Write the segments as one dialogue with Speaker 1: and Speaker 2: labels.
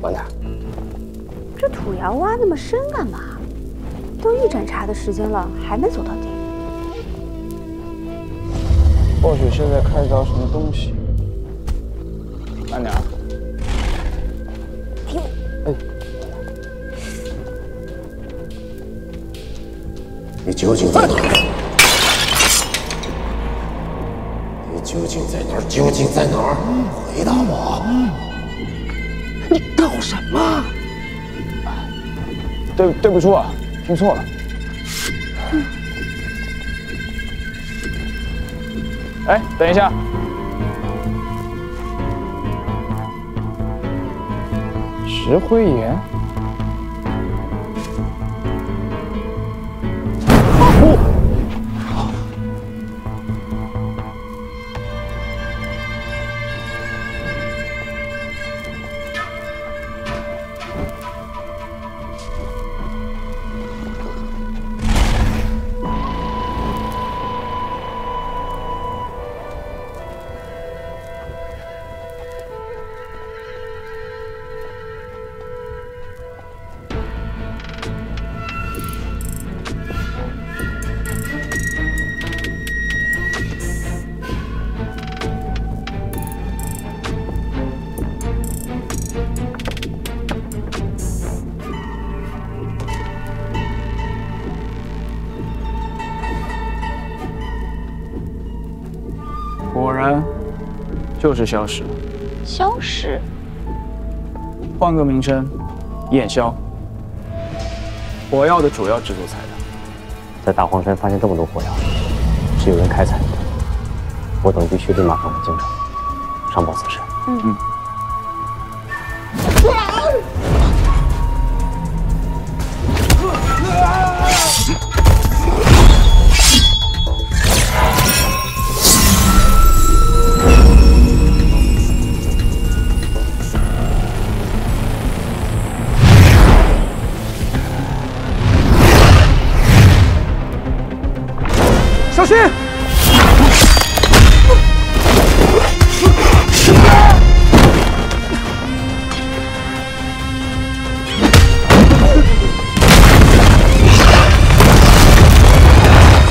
Speaker 1: 管他。
Speaker 2: 这土窑挖那么深干嘛？都一盏茶的时间了，还没走到底。
Speaker 3: 或许是在开凿什么东西。慢点。
Speaker 2: 停！
Speaker 1: 哎，你究竟在哪儿？你究竟在哪儿？究竟在哪儿？回答我！你搞什么？
Speaker 3: 对不住啊，听错了。哎，等一下。石灰岩。果然，就是消失了。
Speaker 2: 消失？
Speaker 3: 换个名称，燕霄。火药的主要制作材料。
Speaker 1: 在大荒山发现这么多火药，是有人开采的。我等必须立马返回京城，上报此事。
Speaker 3: 嗯。小心！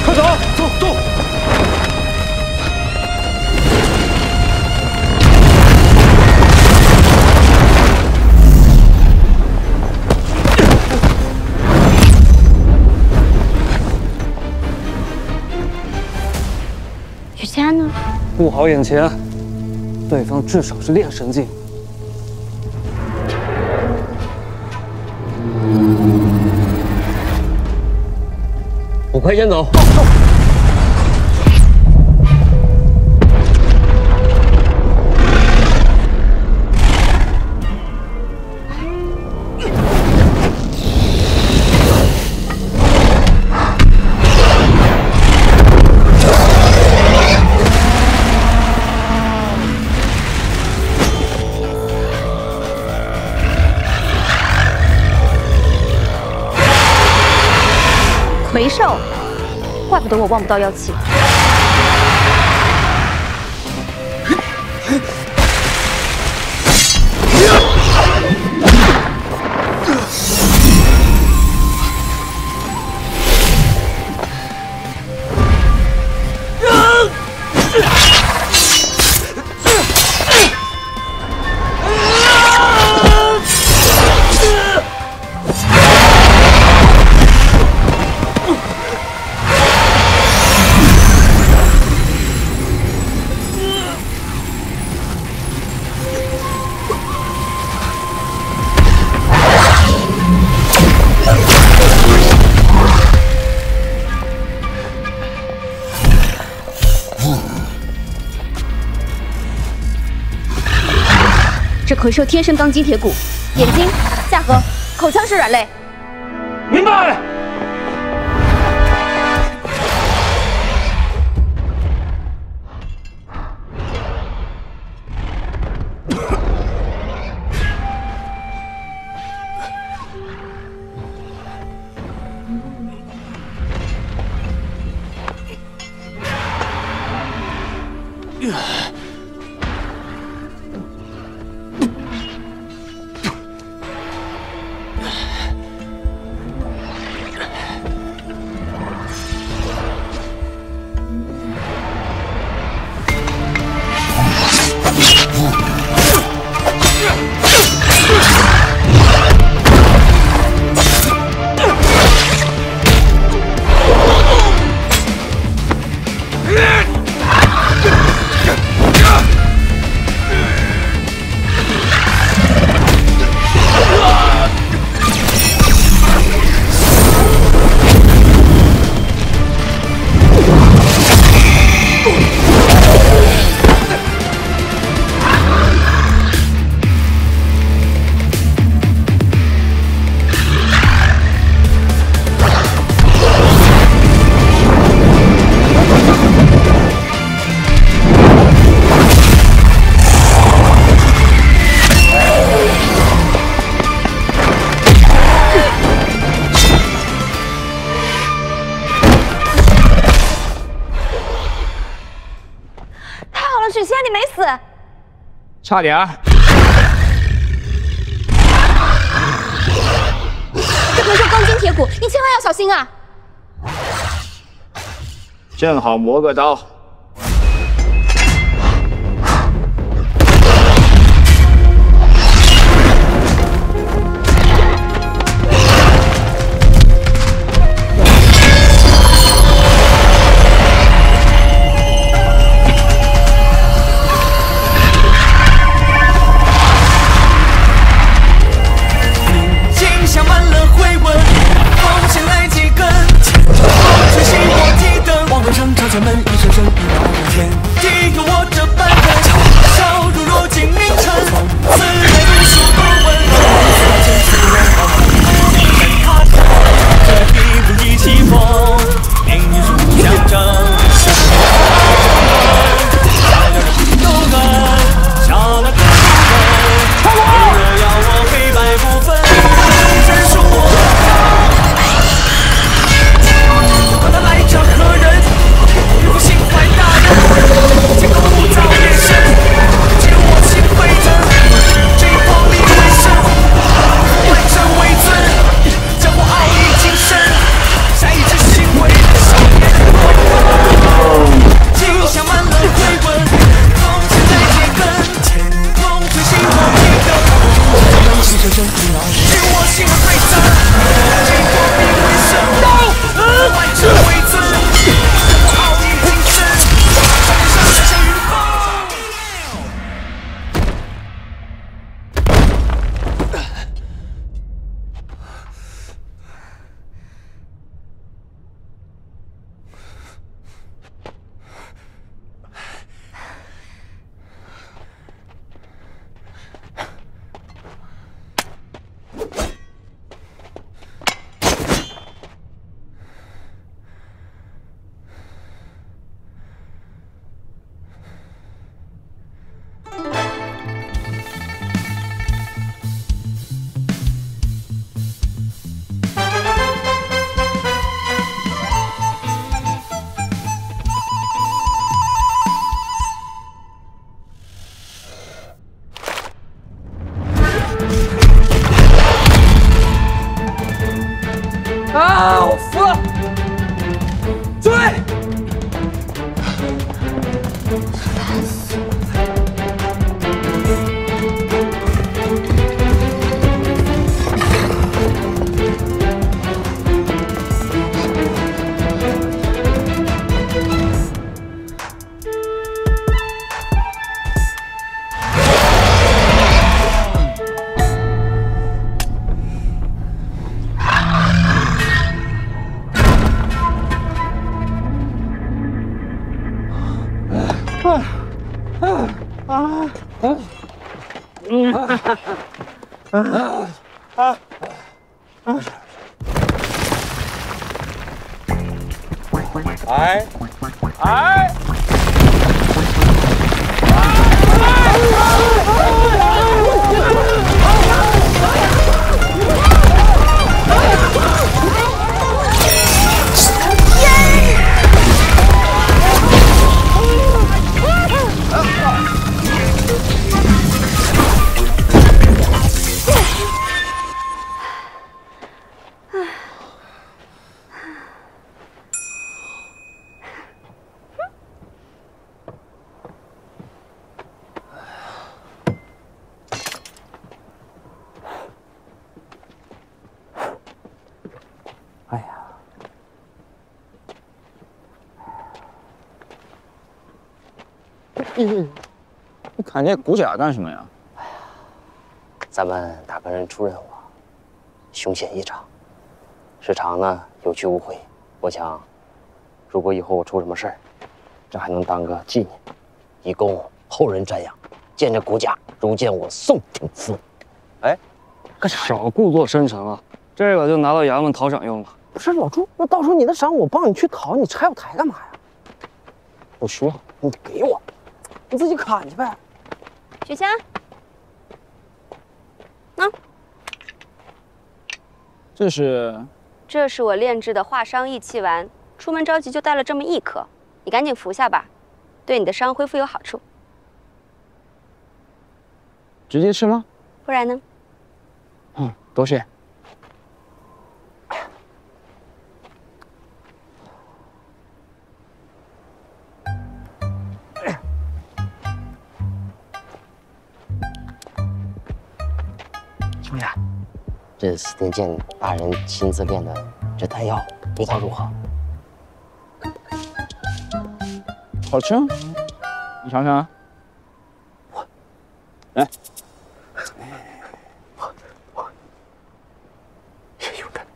Speaker 3: 快走，走！
Speaker 2: 雨佳呢？
Speaker 4: 顾好眼前，对方至少是炼神境。
Speaker 1: 我快先走。
Speaker 2: 魁兽，怪不得我望不到妖气。这魁兽天生钢筋铁骨，眼睛、下颌、口腔是软肋。
Speaker 3: 明白。差点儿。
Speaker 2: 这可是钢筋铁骨，你千万要小心啊！
Speaker 3: 正好磨个刀。
Speaker 5: 前门一声声一秒无天，地有我这般人，笑如若尽凌晨，此内读书多闻，前此人人他乡，这地不一起风，明如象征，下了都干，下了都干，若要我黑白不分，真属我。我的来者何人？ 如心怀大人，天空不造夜神，借我心回腾，这一荒力为生，万丈为尊，江湖傲立精神，下一支行为的少年，今宵满了回魂，风尘在结根，天梦推心我一等，能心生生一秒，借我心回腾，这一荒力为生，万丈为尊。
Speaker 4: 啊！我服了！追！
Speaker 1: 哎呀，
Speaker 3: 你砍这骨甲干什么呀？
Speaker 1: 咱们打个人出任务啊，凶险异常，时常呢有去无回。我想，如果以后我出什么事儿，这还能当个纪念，以供后人瞻仰。见这骨甲，如见我宋廷驸。哎，干啥？
Speaker 4: 少故作深沉啊！这个就拿到衙门讨赏用了。
Speaker 1: 不是老朱，那到时候你的赏我帮你去讨，你拆我台干嘛呀？
Speaker 3: 不需要，
Speaker 1: 你给我，你自己砍去呗。
Speaker 2: 许仙，喏，
Speaker 3: 这
Speaker 2: 是我炼制的化伤益气丸，出门着急就带了这么1颗，你赶紧服下吧，对你的伤恢复有好处。
Speaker 3: 直接吃吗？
Speaker 2: 不然呢？
Speaker 3: 多谢。
Speaker 1: 兄弟，这司天剑大人亲自炼的这丹药味道如何？
Speaker 3: 好吃啊，你尝尝。来，
Speaker 1: 也有点。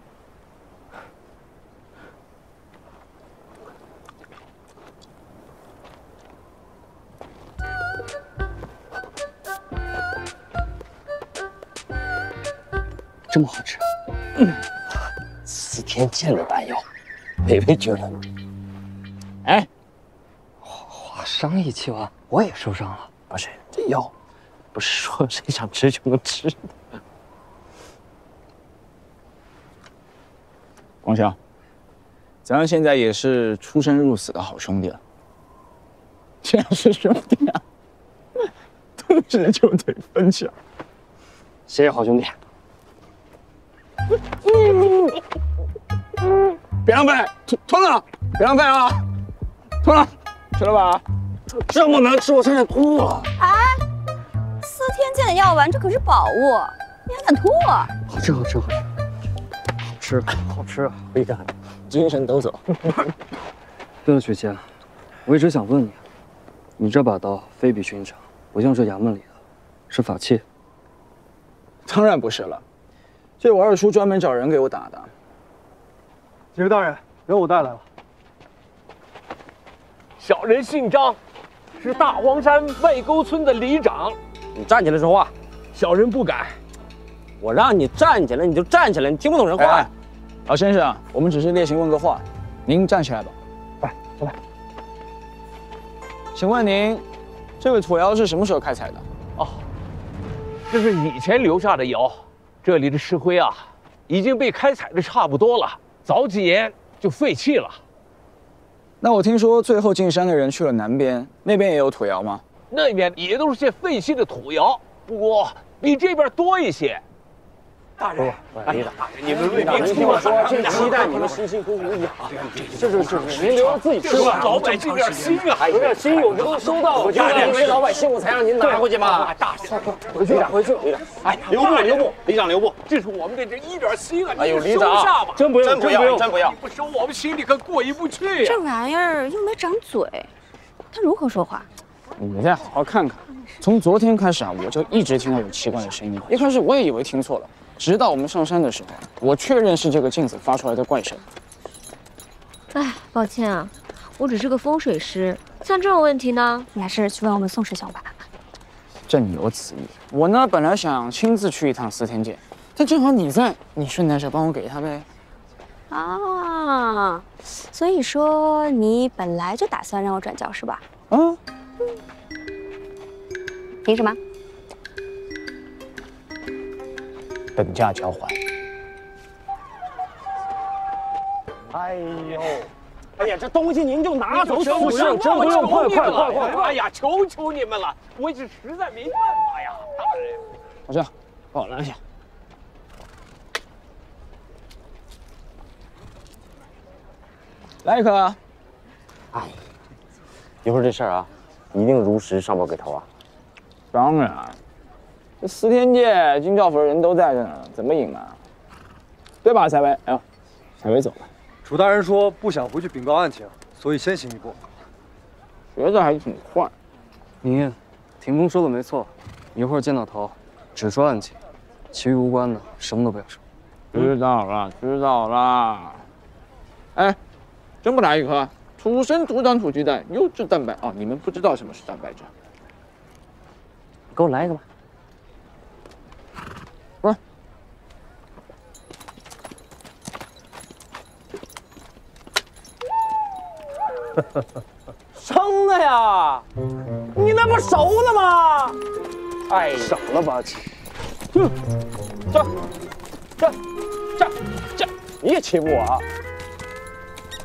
Speaker 4: 这么好吃？
Speaker 1: 司天剑的丹药，美味绝伦。
Speaker 3: 哎，
Speaker 4: 划伤一气完，我也受伤了。
Speaker 1: 不是这药，不是说谁想吃就能吃的。
Speaker 3: 王强，咱现在也是出生入死的好兄弟了。既然是兄弟啊，同时就得分享。
Speaker 1: 谢谢好兄弟。
Speaker 3: 别浪费，吞了，别浪费啊！吞了，吃了吧？
Speaker 1: 这么难吃，我差点吐了。
Speaker 2: 司天剑的药丸，这可是宝物，你还敢吐啊？
Speaker 4: 好吃，好吃，好吃，好吃，好吃啊！
Speaker 1: 回家，精神抖擞。
Speaker 4: 对了，雪仙，我一直想问你，你这把刀非比寻常，不像是衙门里的，是法器。
Speaker 3: 当然不是了，这我二叔专门找人给我打的。
Speaker 6: 几位大人，人我带来了。
Speaker 5: 小人姓张，是大荒山外沟村的里长。
Speaker 1: 你站起来说话。
Speaker 5: 小人不敢。
Speaker 1: 我让你站起来，你就站起来，你听不懂人话。
Speaker 3: 哎，老先生，我们只是例行问个话，您站起来吧。来，过来。请问您，这个土窑是什么时候开采的？
Speaker 5: 哦，这是以前留下的窑，这里的石灰啊，已经被开采的差不多了，早几年就废弃了。
Speaker 3: 那我听说最后进山的人去了南边，那边也有土窑吗？
Speaker 5: 那边也都是些废弃的土窑，不过比这边多一些。大人，大人，你们瑞兵听我说，这期待你们辛辛苦苦一行。是，您留着自己吃吧，老百姓点心啊，有点心有这都收到了。我就是因为老百姓，我才让您拿回去嘛。大人，回去，回去。哎，留步，里长留步，这是我们的这一点心啊，你收下吧。
Speaker 6: 真不用，
Speaker 5: 真不要，你不收我们心里可过意不去呀。
Speaker 2: 这玩意儿又没长嘴，他如何说话？
Speaker 3: 你再好好看看。从昨天开始啊，我就一直听到有奇怪的声音。一开始我也以为听错了，直到我们上山的时候，我确认是这个镜子发出来的怪声。
Speaker 7: 哎，抱歉啊，我只是个风水师，像这种问题呢，
Speaker 2: 你还是去问我们宋师兄吧。
Speaker 3: 正有此意。我呢，本来想亲自去一趟司天剑，但正好你在，你顺带着帮我给他呗。
Speaker 2: 啊，所以说你本来就打算让我转教是吧？
Speaker 3: 啊，
Speaker 2: 凭什么？
Speaker 3: 等价交换。
Speaker 5: 哎呦，哎呀，这东西您就拿走，
Speaker 6: 真不用，快！
Speaker 5: 哎呀，求求你们了，我是实在没办法呀，大人。
Speaker 3: 老郑，帮我拿下。来一颗啊！
Speaker 1: 哎，一会儿这事儿啊，一定如实上报给头啊。
Speaker 3: 当然，这司天界金兆府的人都在这呢，怎么隐瞒？对吧，采薇？哎呦，采薇走了。
Speaker 6: 楚大人说不想回去禀告案情，所以先行一步。
Speaker 3: 学的还挺快。
Speaker 4: 宁，霆锋说的没错，一会儿见到头，只说案情，其余无关的什么都不要说。
Speaker 3: 知道了，知道了。哎，真不来一颗？土生土长土鸡蛋，优质蛋白哦！你们不知道什么是蛋白质。
Speaker 1: 给我来一个吧。
Speaker 3: 不是。
Speaker 5: 生的呀，你那不熟了吗？哎，
Speaker 6: 傻了吧唧！
Speaker 5: 这，你也欺负我啊？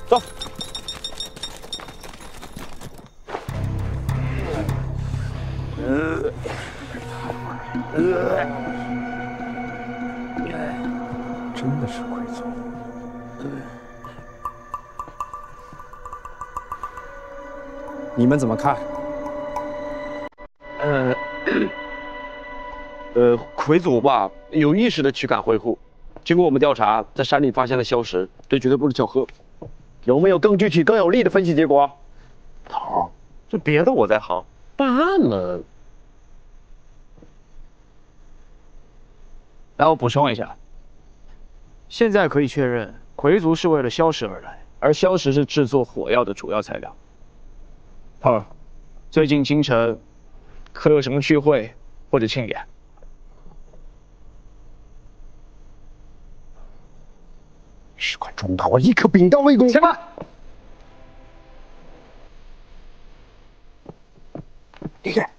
Speaker 5: 走。
Speaker 8: 真的是鬼族。你们怎么看？
Speaker 9: 魁祖吧，有意识的驱赶灰户。经过我们调查，在山里发现了消石，这绝对不是巧合。有没有更具体、更有力的分析结果？头，这别的我在行，办案了。
Speaker 3: 来，我补充一下，现在可以确认，魁族是为了消石而来，而消石是制作火药的主要材料。头，最近京城可有什么聚会或者庆典？
Speaker 8: 事关重大，我立刻禀告魏公。
Speaker 3: 前慢。
Speaker 8: 离开。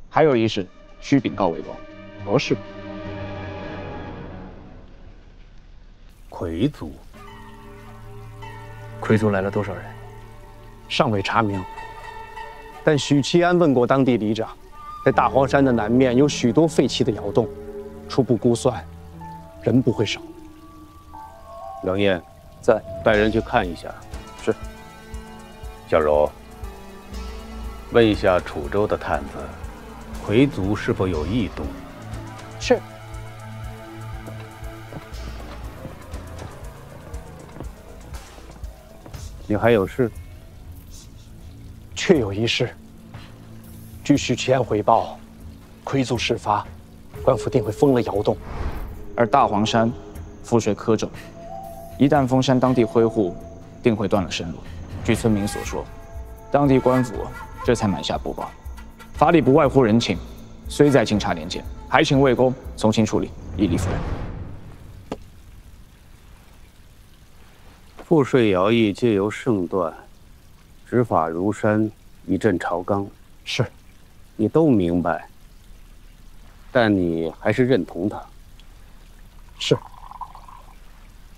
Speaker 3: 还有一事需禀告魏公。
Speaker 8: 何事？
Speaker 10: 魁族。
Speaker 4: 魁族来了多少人？
Speaker 8: 尚未查明。但许七安问过当地里长，在大荒山的南面有许多废弃的窑洞，初步估算，人不会少。
Speaker 10: 梁燕
Speaker 4: 在，
Speaker 10: 带人去看一下。
Speaker 4: 是。
Speaker 10: 小柔，问一下楚州的探子，魁族是否有异动？
Speaker 8: 是。
Speaker 10: 你还有事？
Speaker 8: 确有一事。据许七安回报，魁族事发，官府定会封了窑洞，
Speaker 3: 而大黄山覆水苛重，一旦封山，当地灰户定会断了生路。据村民所说，当地官府这才满下布告，法理不外乎人情，虽在京察年间，还请魏公从轻处理，以利夫人。
Speaker 10: 赋税徭役皆由圣断，执法如山，一镇朝纲。
Speaker 8: 是，
Speaker 10: 你都明白，但你还是认同他。
Speaker 8: 是。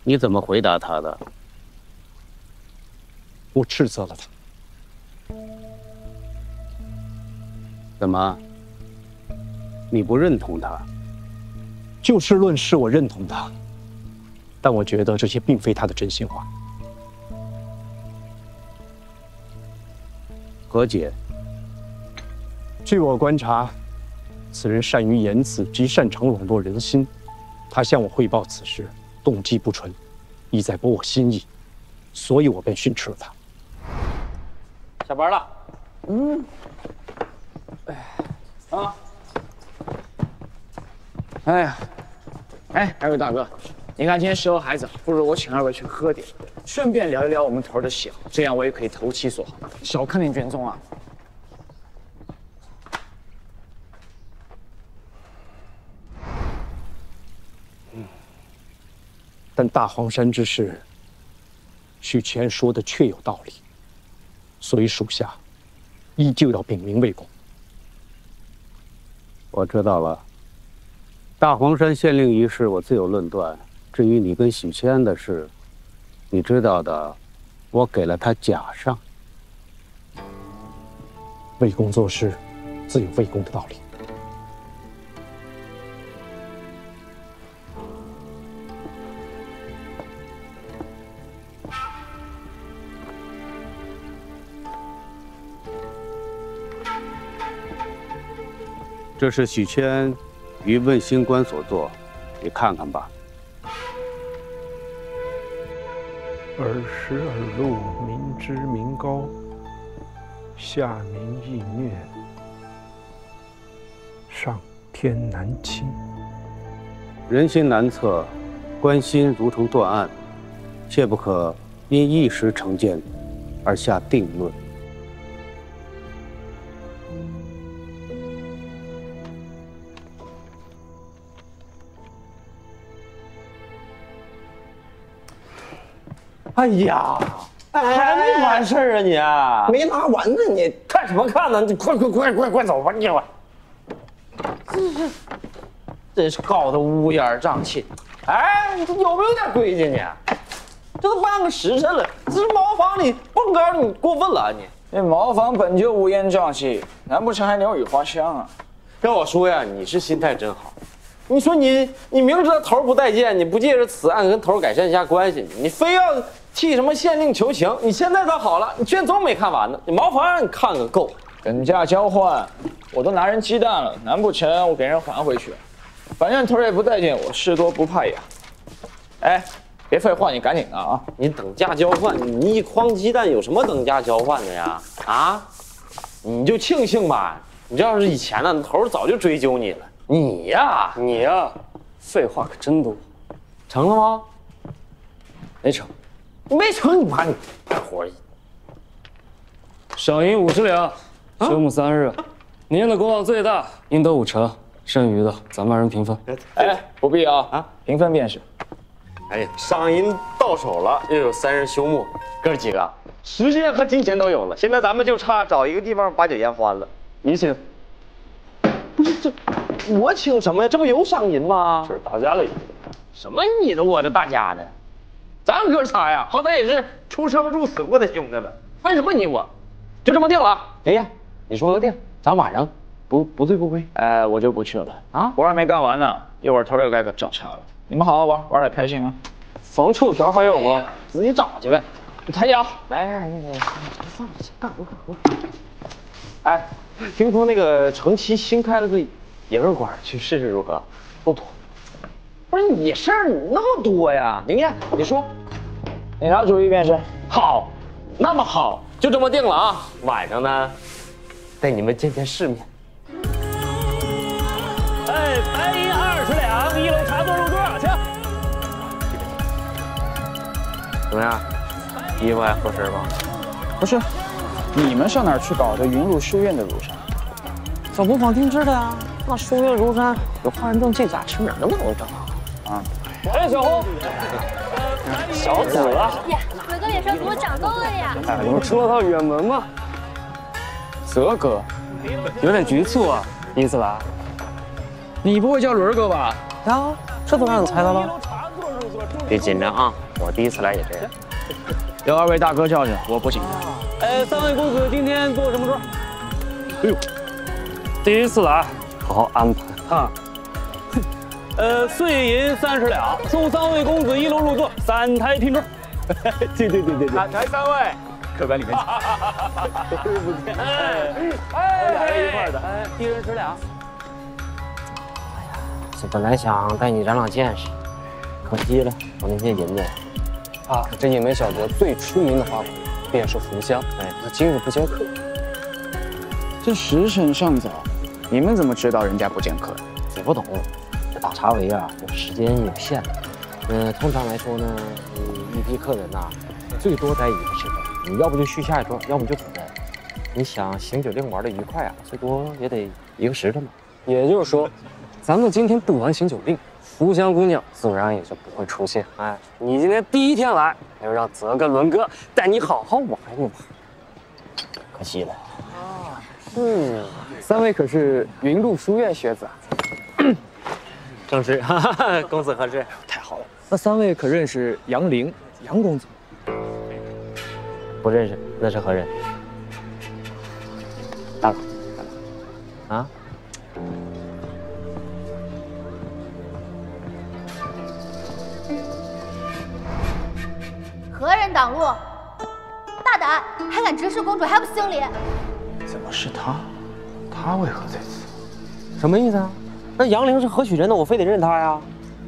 Speaker 10: 你怎么回答他的？
Speaker 8: 我斥责了他。
Speaker 10: 怎么？你不认同他？
Speaker 8: 就事论事，我认同他，但我觉得这些并非他的真心话。
Speaker 10: 何解？
Speaker 8: 据我观察，此人善于言辞，极擅长笼络人心。他向我汇报此事，动机不纯，意在博我心意，所以我便训斥了他。
Speaker 3: 下班了。哎呀，哎，二位大哥，你看今天时候还早，不如我请二位去喝点，顺便聊一聊我们头的喜好，这样我也可以投其所好，少看点卷宗啊。
Speaker 8: 但大荒山之事，许七安说的确有道理，所以属下依旧要禀明魏公。
Speaker 10: 我知道了。大黄山县令一事，我自有论断。至于你跟许七安的事，你知道的，我给了他假上。
Speaker 8: 魏公做事，自有魏公的道理。
Speaker 10: 这是许七安于问心官所作，你看看吧。
Speaker 8: 耳时耳录，民脂民膏，下民易虐，上天难欺。
Speaker 10: 人心难测，关心如同断案，切不可因一时成见而下定论。
Speaker 1: 哎呀，还没完事儿啊你？没拉完呢，你看什么看呢？你快走吧，你快！真是搞得乌烟瘴气。哎，你有没有点规矩你？这都半个时辰了，这是茅房里蹦高，你过分了你。
Speaker 3: 这茅房本就乌烟瘴气，难不成还鸟语花香啊？
Speaker 9: 要我说呀，你是心态真好。你说你明知道头不待见，你不借着此案跟头改善一下关系，你非要替什么县令求情。你现在倒好了，你卷宗没看完呢，你茅房让你看个够。
Speaker 3: 等价交换，我都拿人鸡蛋了，难不成我给人还回去？反正头也不待见我，事多不怕痒。哎，别废话，你赶紧的啊！
Speaker 9: 你等价交换，你一筐鸡蛋有什么等价交换的呀？啊，你就庆幸吧。你这要是以前呢，头早就追究你了。你呀，
Speaker 4: 废话可真多。
Speaker 9: 成了吗？
Speaker 4: 没成。
Speaker 9: 没成，你妈你干活去。
Speaker 4: 赏银50两，休沐3日。您的功劳最大，应得5成，剩余的咱们2人平分。
Speaker 3: 哎，不必啊，平分便是。
Speaker 9: 哎呀，赏银到手了，又有3日休沐，哥几个时间和金钱都有了，现在咱们就差找一个地方把酒言欢了。
Speaker 4: 你请。
Speaker 9: 不是这，我请什么呀？这不有赏银吗？
Speaker 3: 这是大家的。
Speaker 9: 什么你的我的大家的？咱哥仨呀，好歹也是出生入死过的兄弟了，分什么你我？就这么定了。哎呀，你说个定，咱晚上不醉不归。
Speaker 3: 我就不去了啊，活还没干完呢，一会儿头又该找茬了。你们好好玩，玩得开心啊。
Speaker 9: 防臭条还有吗？自己找去呗。
Speaker 3: 你抬脚，
Speaker 9: 来，放下，干活。哎，听说那个城西新开了个野味馆，去试试如何？不妥。不是你事儿那么多呀，宁燕，你说，
Speaker 3: 你拿主意便是。
Speaker 9: 好，那么好，就这么定了啊。晚上呢，带你们见见世面。
Speaker 5: 哎，白银20两，1楼茶座入座，去。
Speaker 9: 怎么样？衣服还合身吗？
Speaker 3: 不是，你们上哪儿去搞的云鹿书院的庐山？
Speaker 9: 小模仿定制的呀。那书院庐山有花人洞这家吃哪那么能整啊？
Speaker 5: 哎，小红，
Speaker 4: 小紫了。
Speaker 7: 伟哥脸上怎么长痘了呀？
Speaker 4: 哎，你们出了趟远门吗？
Speaker 3: 泽哥，
Speaker 4: 有点局促啊，第一次来。
Speaker 3: 你不会叫轮哥吧？
Speaker 9: 呀，这都让你猜到了。别紧张啊，我第一次来也这样。
Speaker 3: 有2位大哥罩着，我不紧张。
Speaker 5: 3位公子今天坐什么桌？
Speaker 4: 哎呦，第一次来，好好安排啊。
Speaker 5: 碎银30两，送3位公子1楼入座，3台拼桌。对。
Speaker 3: 才3位，客官里面请。
Speaker 5: 不见。
Speaker 9: 俩人一块的，
Speaker 5: 一人吃俩。
Speaker 1: 这本来想带你长见识，可惜了，我那些银子。
Speaker 4: 啊，这印梅小国最出名的花卉便是茯香。哎，那今日不见客。
Speaker 3: 这时辰尚早，你们怎么知道人家不见客？
Speaker 1: 你不懂，这大茶围啊，有时间有限的。通常来说呢，一批客人呐，最多待1个时辰，你要不就续下一桌，要不就走人。你想行酒令玩的愉快啊，最多也得1个时辰嘛。
Speaker 4: 也就是说，咱们今天不玩行酒令，茯香姑娘自然也就不会出现。哎，你今天第一天来，就让泽哥、伦哥带你好好玩一玩。
Speaker 1: 可惜了。
Speaker 4: 3位可是云鹿书院学子啊？
Speaker 1: 正是，哈哈，公子何事？
Speaker 4: 太好了。那3位可认识杨凌、杨公子？
Speaker 1: 不认识，那是何人？
Speaker 4: 大佬，
Speaker 1: 啊？
Speaker 2: 何人挡路？大胆，还敢直视公主，还不行礼？
Speaker 3: 怎么是他？他为何在此？
Speaker 1: 什么意思啊？那杨凌是何许人呢？我非得认他呀？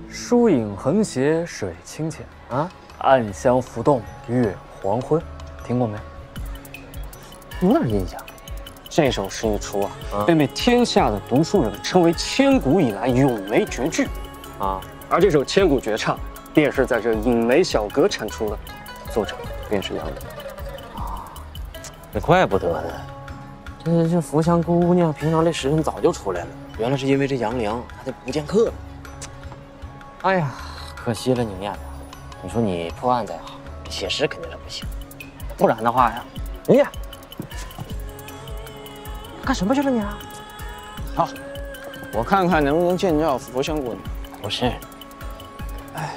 Speaker 4: 疏影横斜水清浅啊，暗香浮动月黄昏，听过没？
Speaker 1: 有点印象。
Speaker 4: 这首诗一出啊，被天下的读书人称为千古以来咏梅绝句啊。而这首千古绝唱，便是在这引梅小阁产出的，作者便是杨凌。
Speaker 1: 这怪不得呢。这茯香姑娘平常这时辰早就出来了，原来是因为这杨凌她得不见客了。哎呀，可惜了宁燕呐！你说你破案再好，写诗肯定是不行，不然的话呀，宁燕，干什么去了你啊？
Speaker 3: 好，我看看能不能见到茯香姑娘。
Speaker 1: 不是，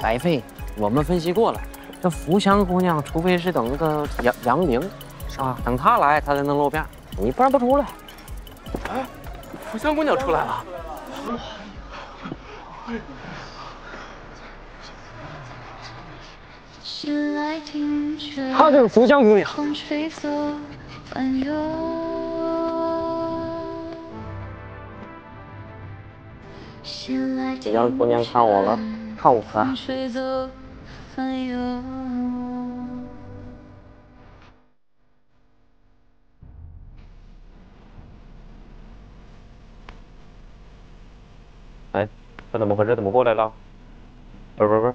Speaker 1: 白费。我们分析过了，这茯香姑娘，除非是等个杨凌，是吧？等她来，她才能露面。你不然不出来。
Speaker 3: 哎，
Speaker 11: 福香姑娘出来了。
Speaker 4: 她就是福香姑娘。
Speaker 1: 福香姑娘看我了，看我了。哎，这怎么回事？怎么过来了？不是，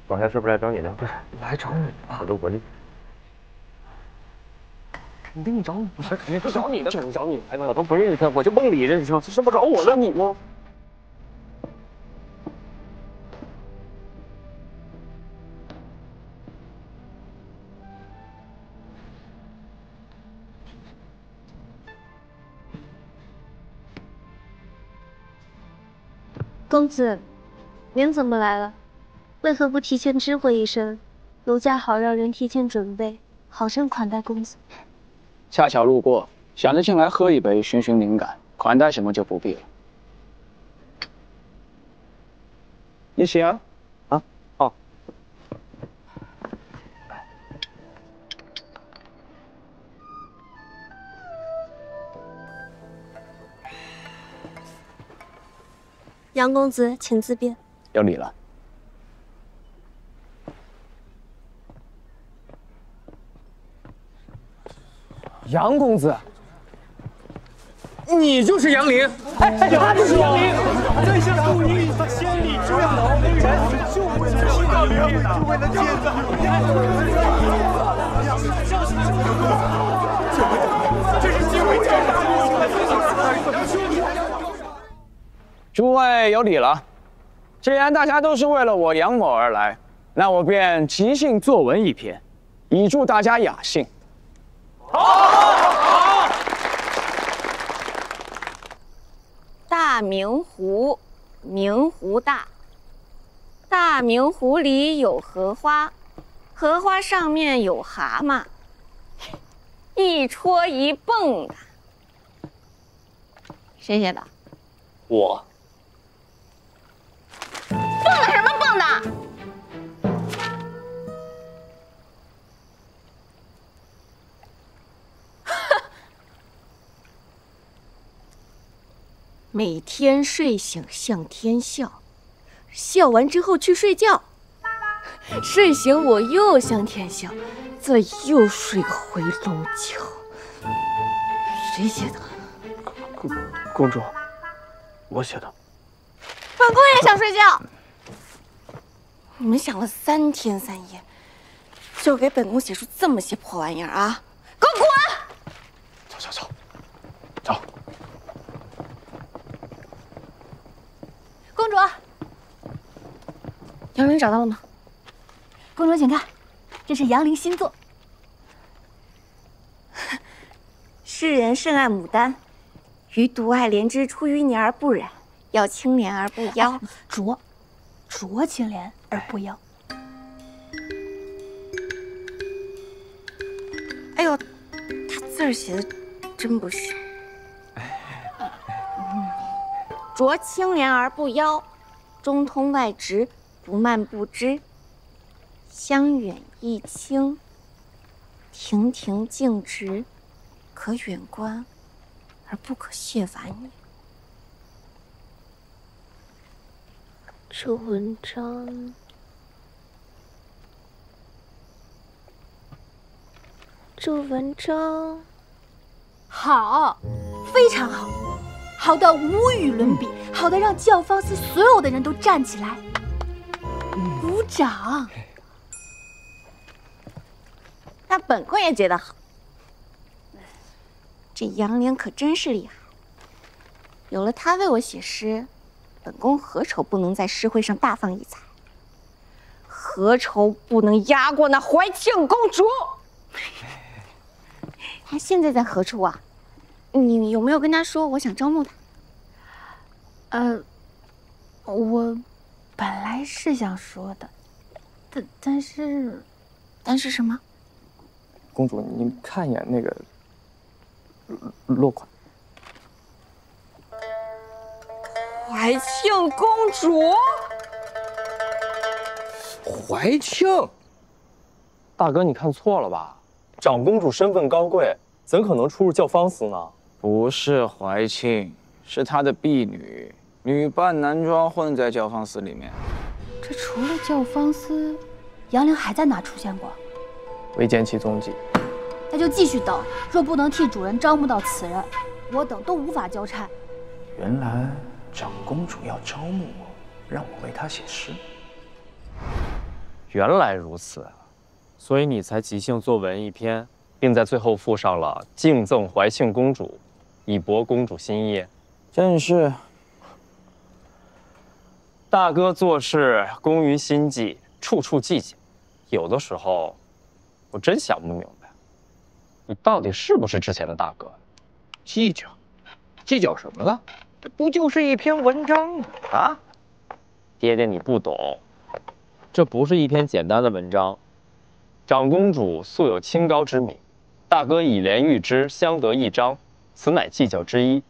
Speaker 1: 刚才是不是来找你的？
Speaker 11: 不是，来找你啊！
Speaker 1: 我都滚！
Speaker 11: 肯定找你，不是肯定找你的，真找你！哎，我都不认识他，我就梦里认识他，这是不找我了你吗？
Speaker 7: 公子，您怎么来了？为何不提前知会一声？奴家好让人提前准备，好生款待公子。
Speaker 3: 恰巧路过，想着进来喝一杯，寻寻灵感，款待什么就不必了。你请啊。
Speaker 1: 啊，好。
Speaker 7: 杨公子，请自便。
Speaker 3: 有礼了。
Speaker 11: 杨公子，你就是杨林？哎，他就是杨林！在下祝你千里之外老人，就为了听到灵，就为了见到这是机会教大
Speaker 3: 诸位有礼了。既然大家都是为了我杨某而来，那我便即兴作文一篇，以助大家雅兴。
Speaker 12: 好。大明湖，明湖大。大明湖里有荷花，荷花上面有蛤蟆，一戳一蹦的。谁写的？
Speaker 3: 我。
Speaker 12: 蹦的什么蹦的？每天睡醒向天笑，笑完之后去睡觉，睡醒我又向天笑，再又睡回笼觉。谁写的？
Speaker 11: 公主，我写的。
Speaker 12: 本宫也想睡觉。你们想了3天3夜，就给本宫写出这么些破玩意儿啊！给我滚！
Speaker 11: 走。
Speaker 12: 公主，杨林找到了吗？
Speaker 2: 公主请看，这是杨林新作。
Speaker 12: 世人甚爱牡丹，余独爱莲枝出淤泥而不染，要清廉而不妖。
Speaker 2: 濯清廉而不妖。
Speaker 12: 哎呦，他字儿写的真不行。濯清廉而不妖，中通外直，不蔓不枝。香远益清，亭亭净植，可远观，而不可亵玩也。
Speaker 7: 这文章，
Speaker 2: 好，非常好，好到无与伦比，好到让教坊司所有的人都站起来鼓掌。
Speaker 12: 那本宫也觉得好。这杨莲可真是厉害，有了她为我写诗，本宫何愁不能在诗会上大放异彩？何愁不能压过那怀庆公主？她现在在何处啊？你有没有跟她说我想招募她？
Speaker 2: 我本来是想说的，但是
Speaker 12: 什么？
Speaker 11: 公主，您看一眼那个
Speaker 3: 落款。
Speaker 13: 怀庆公主。
Speaker 14: 怀庆，大哥，你看错了吧？长公主身份高贵，怎可能出入教坊司呢？
Speaker 3: 不是怀庆，是她的婢女，女扮男装混在教坊司里面。
Speaker 2: 这除了教坊司，杨凌还在哪出现过？
Speaker 14: 未见其踪迹。
Speaker 2: 那就继续等，若不能替主人招募到此人，我等都无法交差。
Speaker 3: 原来长公主要招募我，让我为她写诗。
Speaker 14: 原来如此，所以你才即兴作文一篇，并在最后附上了“敬赠怀庆公主”，以博公主心意。
Speaker 3: 正是。
Speaker 14: 大哥做事工于心计，处处计较，有的时候我真想不明白，你到底是不是之前的大哥？
Speaker 9: 计较，计较什么了？这不就是一篇文章吗？啊，
Speaker 14: 爹爹你不懂。这不是一篇简单的文章。长公主素有清高之名，大哥以怜喻之，相得益彰，此乃计较之一。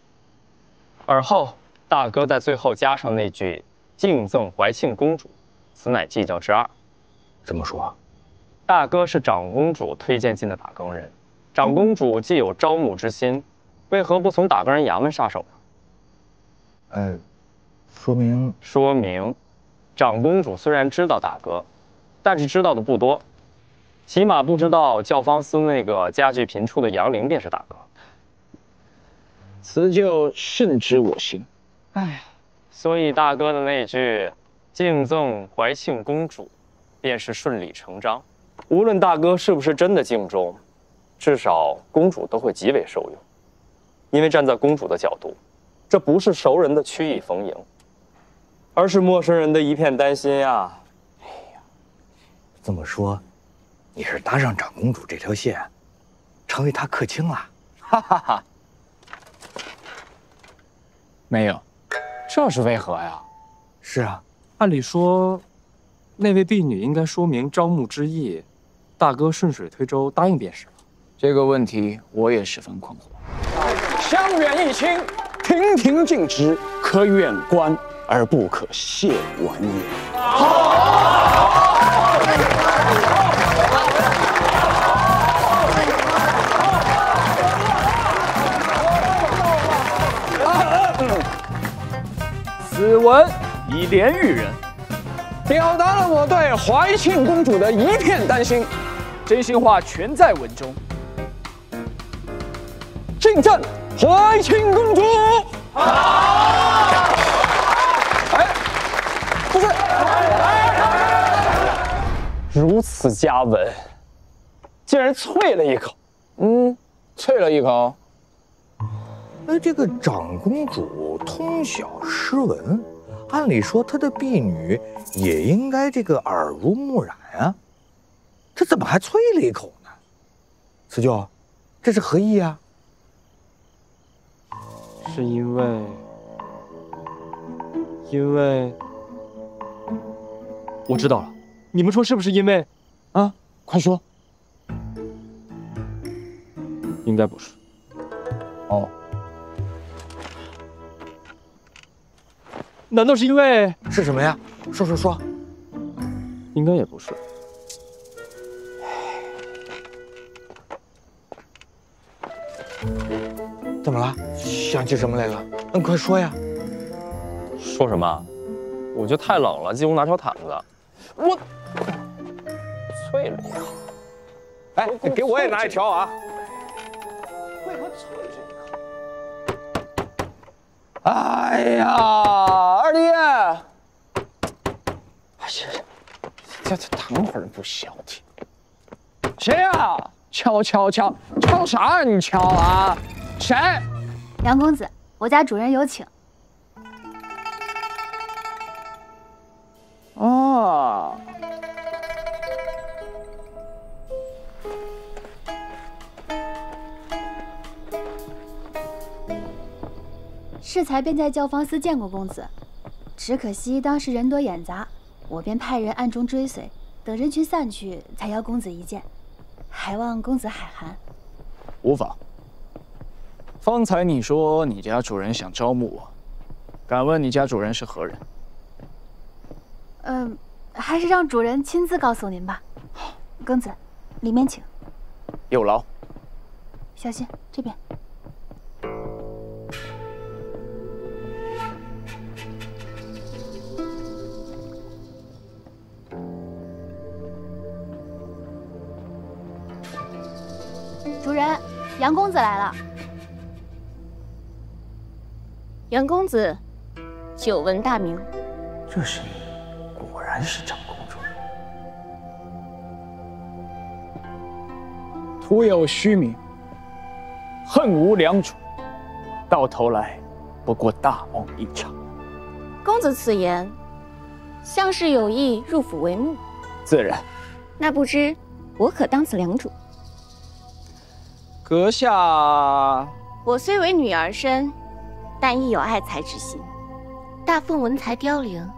Speaker 14: 而后大哥在最后加上那句“敬赠怀庆公主”，此乃计较之二。
Speaker 9: 怎么说？
Speaker 14: 大哥是长公主推荐进的打更人，长公主既有招募之心，为何不从打更人衙门下手呢？说明。长公主虽然知道大哥，但是知道的不多，起码不知道教坊司那个家具频出的杨凌便是大哥。
Speaker 9: 此就甚知我心。
Speaker 14: 哎，所以大哥的那句“敬赠怀庆公主”，便是顺理成章。无论大哥是不是真的敬重，至少公主都会极为受用，因为站在公主的角度，这不是熟人的曲意逢迎，而是陌生人的一片担心呀。
Speaker 9: 哎呀，这么说，你是搭上长公主这条线，成为她客卿了？哈哈哈。
Speaker 3: 没有，这是为何呀？
Speaker 9: 是啊，
Speaker 4: 按理说，那位婢女应该说明招募之意，大哥顺水推舟答应便是了。
Speaker 3: 这个问题我也十分困惑。
Speaker 8: 香远益清，亭亭净植，可远观而不可亵玩也。此文以怜喻人，表达了我对怀庆公主的一片担心，真心话全在文中。敬赠怀庆公主。哎，不是，
Speaker 14: 如此佳文，竟然啐了一口。
Speaker 3: 啐了一口。
Speaker 9: 这个长公主通晓诗文，按理说她的婢女也应该这个耳濡目染啊，她怎么还啐了一口呢？此舅，这是何意啊？
Speaker 4: 是因为，我知道了，你们说是不是因为？
Speaker 3: 啊，快说。
Speaker 4: 应该不是。
Speaker 3: 哦。
Speaker 4: 难道是因为？
Speaker 9: 是什么呀？说。
Speaker 4: 应该也不是。
Speaker 9: 怎么了？想起什么来了？快说呀！
Speaker 14: 说什么？我觉得太冷了，进屋拿条毯子。我啐了一口。
Speaker 8: 哎，给我也拿一条啊！
Speaker 9: 为何啐这一口？
Speaker 3: 哎呀，二弟，哎呀，这躺会儿不消停。谁呀？敲敲啥呀？你敲啊？谁？
Speaker 2: 杨公子，我家主人有请。
Speaker 3: 哦。
Speaker 2: 适才便在教坊司见过公子，只可惜当时人多眼杂，我便派人暗中追随，等人群散去，才邀公子一见，还望公子海涵。
Speaker 3: 无妨。方才你说你家主人想招募我，敢问你家主人是何人？
Speaker 2: 还是让主人亲自告诉您吧。公子，里面请。
Speaker 3: 有劳。
Speaker 2: 小心这边。主人，杨公子来了。
Speaker 12: 杨公子，久闻大名。
Speaker 3: 这是你，果然是长公主。徒有虚名，恨无良主，到头来不过大梦一场。
Speaker 12: 公子此言，像是有意入府为幕。
Speaker 3: 自然。
Speaker 12: 那不知我可当此良主？
Speaker 3: 阁下，
Speaker 12: 我虽为女儿身，但亦有爱才之心。大凤文才凋零，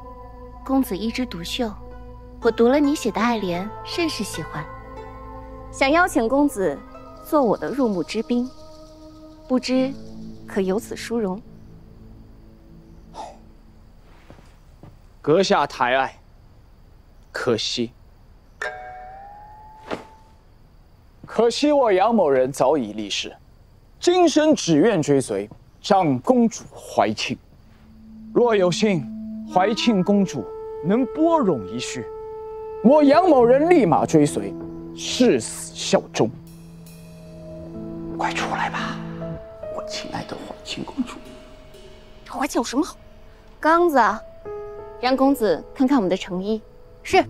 Speaker 12: 公子一枝独秀，我读了你写的爱联，甚是喜欢，想邀请公子做我的入幕之宾，不知可有此殊荣？
Speaker 3: 阁下抬爱，可惜。可惜我杨某人早已离世，今生只愿追随长公主怀庆。若有幸怀庆公主能拨冗一叙，我杨某人立马追随，誓死效忠。快出来吧，我亲爱的怀庆公主。
Speaker 12: 怀庆有什么好？刚子，让公子看看我们的诚意。是。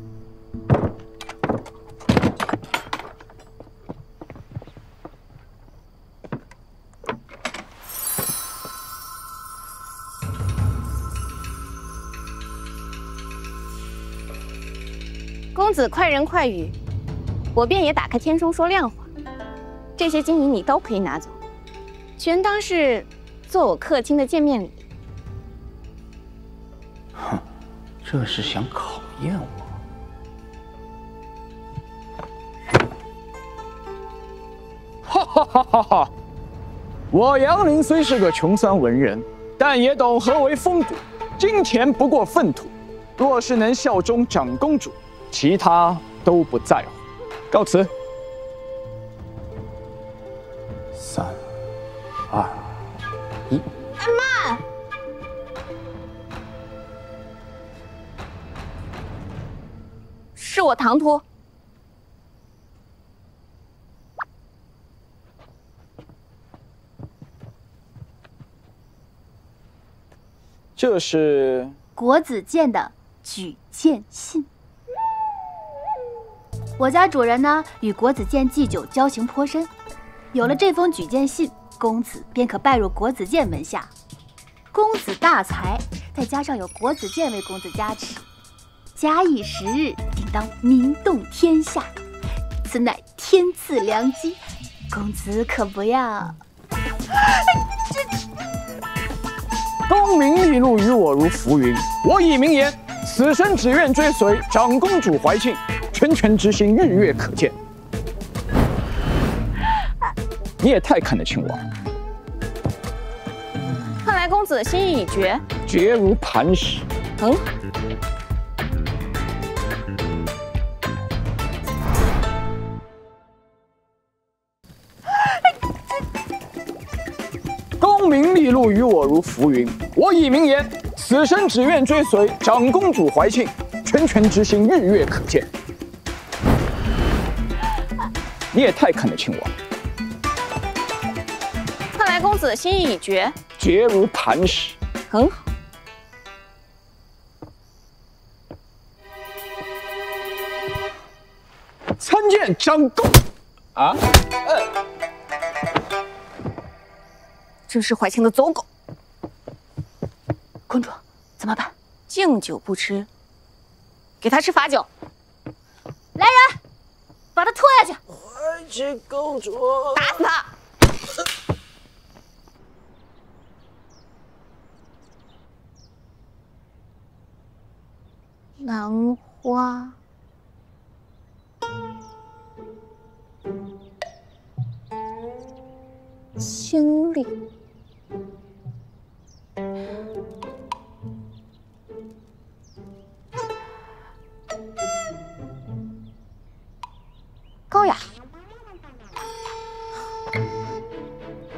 Speaker 12: 公子快人快语，我便也打开天窗说亮话。这些金银你都可以拿走，全当是做我客卿的见面礼。
Speaker 3: 哼，这是想考验我。哈哈哈哈哈！我杨林虽是个穷酸文人，但也懂何为风骨。金钱不过粪土，若是能效忠长公主，其他都不在乎。告辞。3、2、1。
Speaker 12: 慢！是我唐突。
Speaker 3: 这是
Speaker 2: 国子监的举荐信。我家主人呢，与国子监祭酒交情颇深，有了这封举荐信，公子便可拜入国子监门下。公子大才，再加上有国子监为公子加持，假以时日，定当名动天下。此乃天赐良机，公子可不要。
Speaker 3: 功名利禄于我如浮云，我以明言，此生只愿追随长公主怀庆，拳拳之心，日月可见。你也太看得起我了。
Speaker 12: 看来公子心意已决，
Speaker 3: 决如磐石。
Speaker 12: 很好。
Speaker 3: 功名利禄于我如浮云，我以明言，此生只愿追随长公主怀庆，拳拳之心，日月可见。你也太看得起我了。
Speaker 12: 看来公子心意已决，
Speaker 3: 决如磐石。
Speaker 12: 很好。
Speaker 3: 参见长公。啊？
Speaker 12: 真是怀庆的走狗！
Speaker 2: 公主，怎么办？
Speaker 12: 敬酒不吃，给他吃罚酒。
Speaker 2: 来人，把他拖下去！
Speaker 9: 怀庆公主，
Speaker 12: 打死他！兰花。青经历。高雅，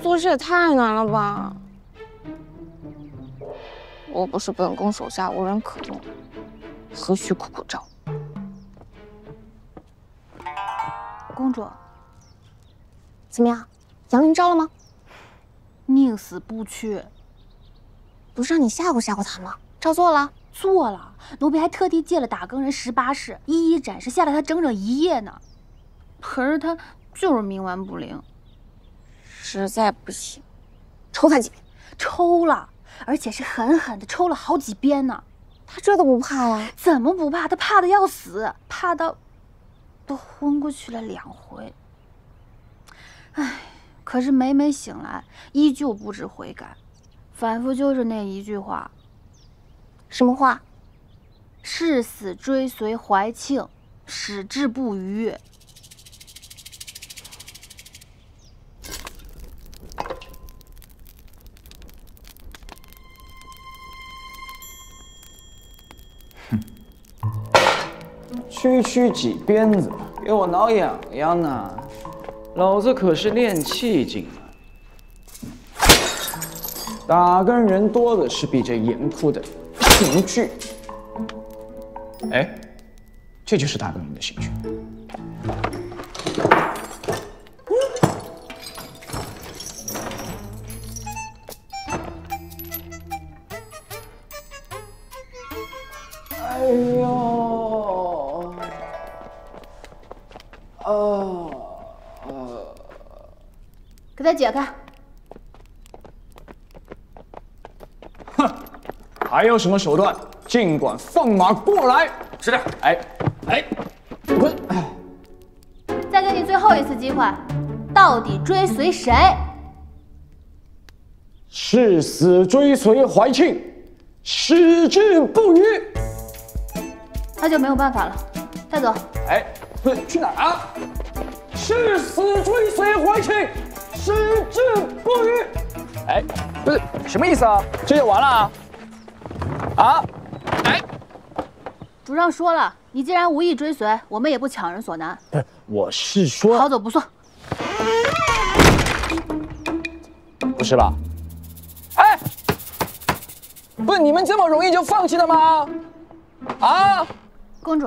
Speaker 12: 做事也太难了吧！我不是本宫手下无人可用，何须苦苦招？
Speaker 2: 公主，
Speaker 12: 怎么样？杨凌招了吗？
Speaker 2: 宁死不屈。
Speaker 12: 不是让你吓唬吓唬他吗？照做了。
Speaker 2: 做了，奴婢还特地借了打更人18式，一一展示，吓了他整整1夜呢。可是他就是冥顽不灵，
Speaker 12: 实在不行，抽他几遍。
Speaker 2: 抽了，而且是狠狠的抽了好几遍呢。
Speaker 12: 他这都不怕呀？
Speaker 2: 怎么不怕？他怕的要死，怕到都昏过去了2回。唉，可是每醒来，依旧不知悔改，反复就是那一句话。
Speaker 12: 什么话？
Speaker 2: 誓死追随怀庆，矢志不渝。
Speaker 3: 区几鞭子，给我挠痒痒呢！老子可是练气进来，打更人多的是比这严酷的刑具。哎，这就是打更人的刑具。哎呦，
Speaker 2: 给他解开。
Speaker 3: 哼，还有什么手段，尽管放马过来。是的。哎，滚！
Speaker 2: 再给你最后一次机会，到底追随谁？
Speaker 3: 誓死追随怀庆，矢志不渝。
Speaker 2: 那就没有办法了，带走。
Speaker 3: 哎，不是去哪儿啊？誓死追随怀庆，矢志不渝。哎，不是什么意思啊？这就完了啊？啊？哎，
Speaker 2: 主上说了，你既然无意追随，我们也不强人所难。
Speaker 3: 不是，我是说，
Speaker 2: 好走不送。
Speaker 3: 不是吧？哎，不是你们这么容易就放弃了吗？啊？
Speaker 2: 公主，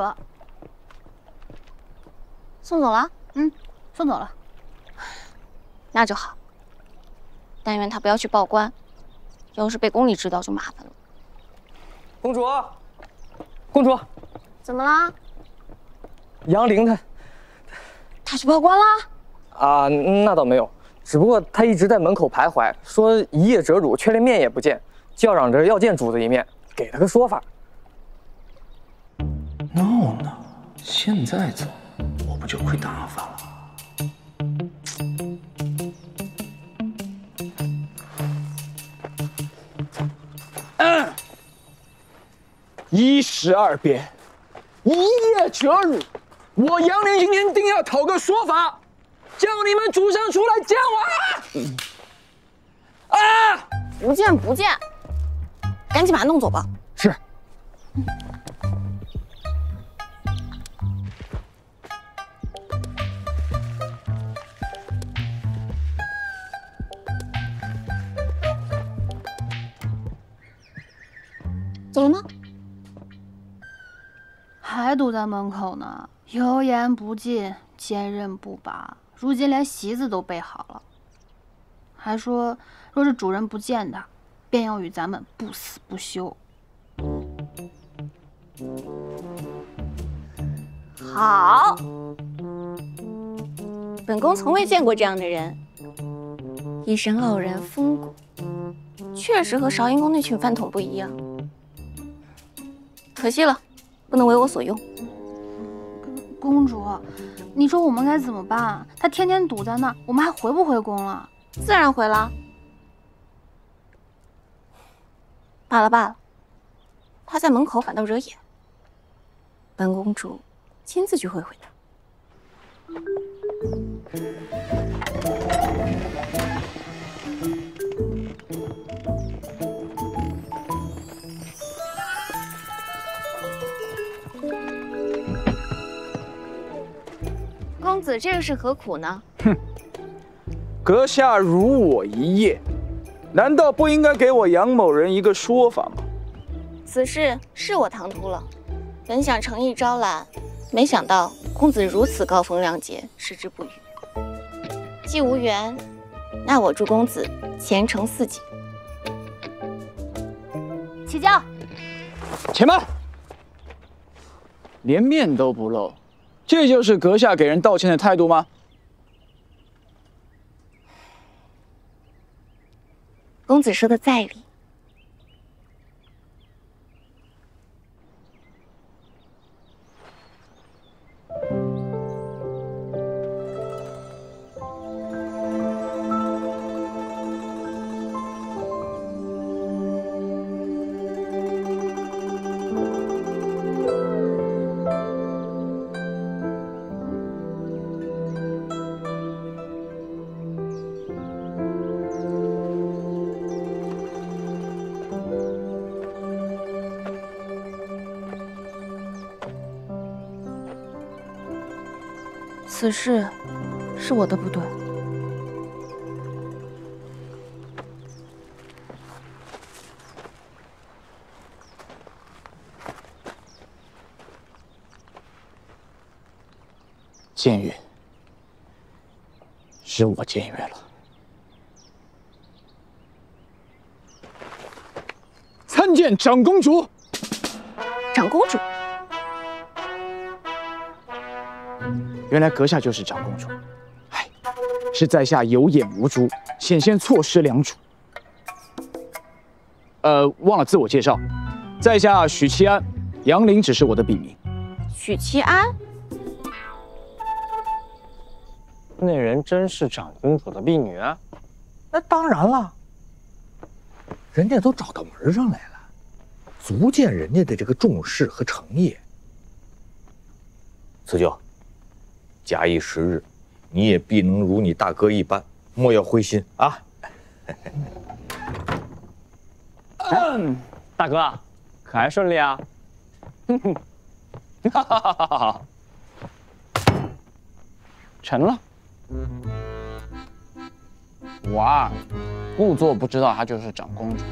Speaker 12: 送走了？
Speaker 2: 送走了。
Speaker 12: 那就好。但愿他不要去报官，要是被宫里知道就麻烦了。
Speaker 4: 公主，公主，
Speaker 12: 怎么啦？
Speaker 4: 杨凌
Speaker 12: 他去报官啦？
Speaker 4: 啊，那倒没有，只不过他一直在门口徘徊，说一夜折辱，却连面也不见，叫嚷着要见主子一面，给他个说法。
Speaker 15: 闹呢？现在走，我不就亏大发了？12
Speaker 3: 鞭，一夜折辱，我杨凌今天定要讨个说法，叫你们主上出来见我！啊！
Speaker 12: 不见不见，赶紧把他弄走吧。
Speaker 3: 是。
Speaker 12: 走了吗？
Speaker 2: 还堵在门口呢，油盐不进，坚韧不拔，如今连席子都备好了，还说若是主人不见他，便要与咱们不死不休。
Speaker 12: 好，本宫从未见过这样的人，一身傲然风骨，确实和韶阴宫那群饭桶不一样。可惜了，不能为我所用。
Speaker 2: 公主，你说我们该怎么办？他天天堵在那儿，我们还回不回宫了？
Speaker 12: 自然回了。罢了罢了，他在门口反倒惹眼，本公主亲自去会会他。子这又是何苦呢？
Speaker 3: 哼，阁下辱我一夜，难道不应该给我杨某人一个说法吗？
Speaker 12: 此事是我唐突了，本想诚意招揽，没想到公子如此高风亮节，矢志不渝。既无缘，那我祝公子前程似锦。
Speaker 2: 起轿。
Speaker 3: 且慢，连面都不露，这就是阁下给人道歉的态度吗？
Speaker 12: 公子说的在理。此事是我的不对。
Speaker 3: 僭越，是我僭越了。参见长公主。
Speaker 12: 长公主。
Speaker 3: 原来阁下就是长公主，唉，是在下有眼无珠，险些错失良主。忘了自我介绍，在下许七安，杨林只是我的笔名。
Speaker 12: 许七安，
Speaker 14: 那人真是长公主的婢女啊？
Speaker 15: 那当然了，人家都找到门上来了，足见人家的这个重视和诚意。
Speaker 16: 此舅。假以时日，你也必能如你大哥一般，莫要灰心啊！
Speaker 14: 大哥，可还顺利啊？哈哈哈哈哈！成了。我啊，故作不知道她就是长公主，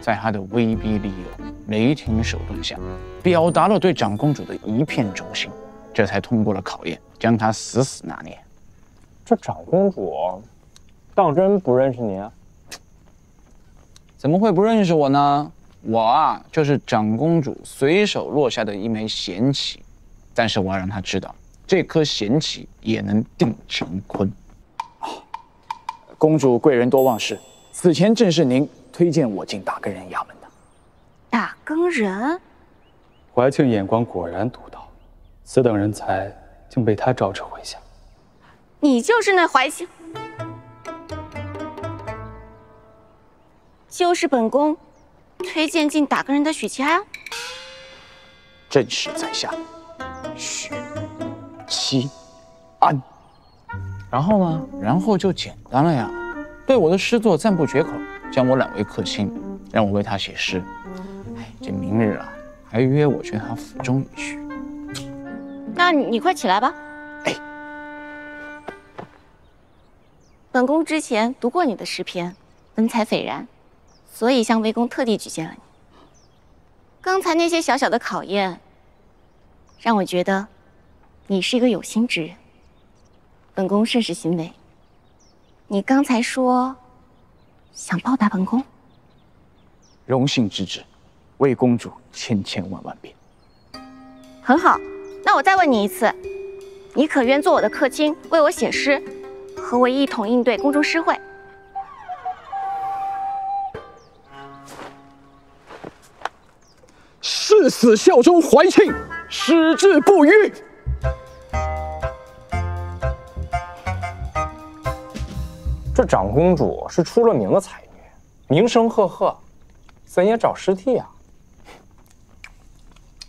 Speaker 14: 在她的威逼利诱、雷霆手段下，表达了对长公主的一片忠心。这才通过了考验，将她死死拿捏。这长公主当真不认识你啊？怎么会不认识我呢？我啊，就是长公主随手落下的一枚贤棋，但是我要让她知道，这颗贤棋也能定乾坤。公主贵人多忘事，此前正是您推荐我进大更人衙门的。
Speaker 12: 大更人？
Speaker 6: 怀庆眼光果然独到。此等人才竟被他招致麾下。
Speaker 12: 你就是那怀庆，就是本宫推荐进打更人的许七安。
Speaker 3: 正是在下许七安。然后呢？然后就简单了呀，对我的诗作赞不绝口，将我揽为客卿，让我为他写诗。哎，这明日啊，还约我去他府中一叙。
Speaker 12: 那你快起来吧。
Speaker 3: 哎，
Speaker 12: 本宫之前读过你的诗篇，文采斐然，所以向魏公特地举荐了你。刚才那些小小的考验，让我觉得你是一个有心之人，本宫甚是欣慰。你刚才说想报答本宫，
Speaker 3: 荣幸之至，为公主千千万万遍。
Speaker 12: 很好。那我再问你一次，你可愿做我的客卿，为我写诗，和我一同应对宫中诗会？
Speaker 3: 誓死效忠怀庆，矢志不渝。
Speaker 14: 这长公主是出了名的才女，名声赫赫，怎也找师弟啊？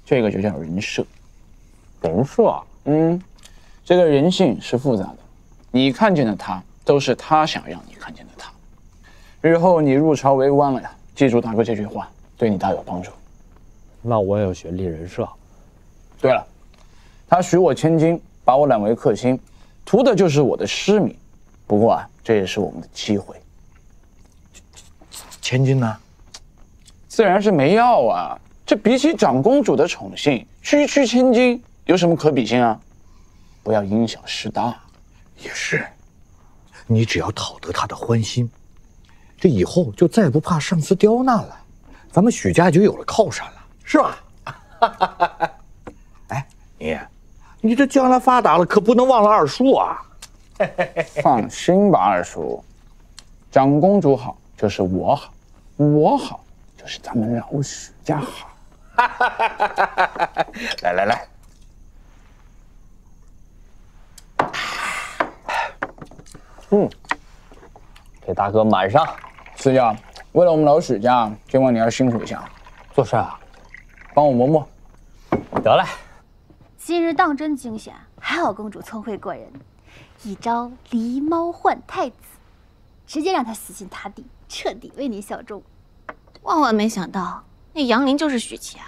Speaker 3: 这个就叫人设。
Speaker 14: 人设，
Speaker 3: 这个人性是复杂的，你看见的他，都是他想让你看见的他。日后你入朝为官了呀，记住大哥这句话，对你大有帮助。
Speaker 10: 那我也要学立人设。
Speaker 3: 对了，他许我千金，把我揽为客卿，图的就是我的失名。不过啊，这也是我们的机会。
Speaker 15: 千金呢？
Speaker 3: 自然是没要啊。这比起长公主的宠幸，区区千金有什么可比性啊？不要因小失大。
Speaker 15: 也是，你只要讨得她的欢心，这以后就再不怕上司刁难了，咱们许家就有了靠山了，是吧？哎，你这将来发达了，可不能忘了二叔啊！
Speaker 3: 放心吧，二叔，长公主好就是我好，我好就是咱们老许家好。
Speaker 15: 来，
Speaker 14: 给大哥满上。
Speaker 3: 思佳，为了我们老许家，今晚你要辛苦一下。
Speaker 14: 做事啊，
Speaker 3: 帮我磨磨。
Speaker 14: 得嘞。
Speaker 2: 今日当真惊险，还好公主聪慧过人，一招狸猫换太子，直接让他死心塌地，彻底为你效忠。
Speaker 12: 万万没想到，那杨林就是许齐安。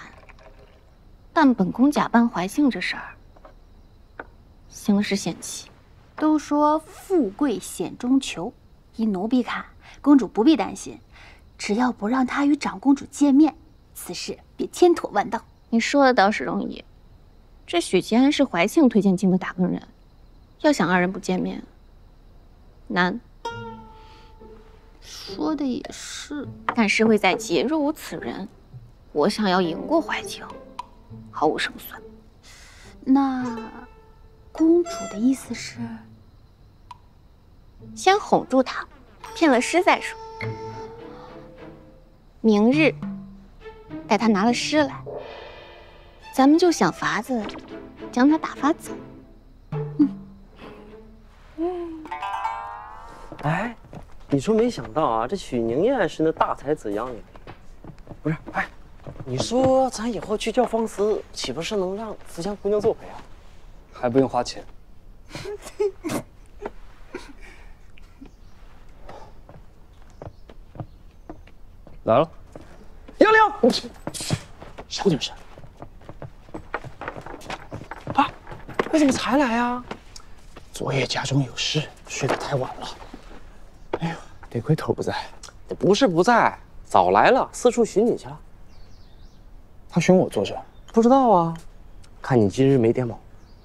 Speaker 12: 但本宫假扮怀庆这事儿，形势险棋。
Speaker 2: 都说富贵险中求，依奴婢看，公主不必担心，只要不让他与长公主见面，此事便千妥万道。
Speaker 12: 你说的倒是容易，这许齐安是怀庆推荐进的打更人，要想二人不见面，难。
Speaker 2: 说的也是，
Speaker 12: 但是会在即，若无此人，我想要赢过怀庆，毫无胜算。
Speaker 2: 那公主的意思是，
Speaker 12: 先哄住他，骗了诗再说。明日待他拿了诗来，咱们就想法子将他打发走。
Speaker 4: 哎，你说没想到啊，这许宁燕是那大才子杨林。不是，哎，你说咱以后去教坊司，岂不是能让福江姑娘作陪啊？还不用花钱。来了，杨凌，小点声。啊，为什么才来啊？
Speaker 3: 昨夜家中有事，睡得太晚了。哎呦，得亏头不在。
Speaker 4: 不是不在，早来了，四处寻你去了。
Speaker 3: 他寻我做什？
Speaker 4: 不知道啊，看你今日没点卯，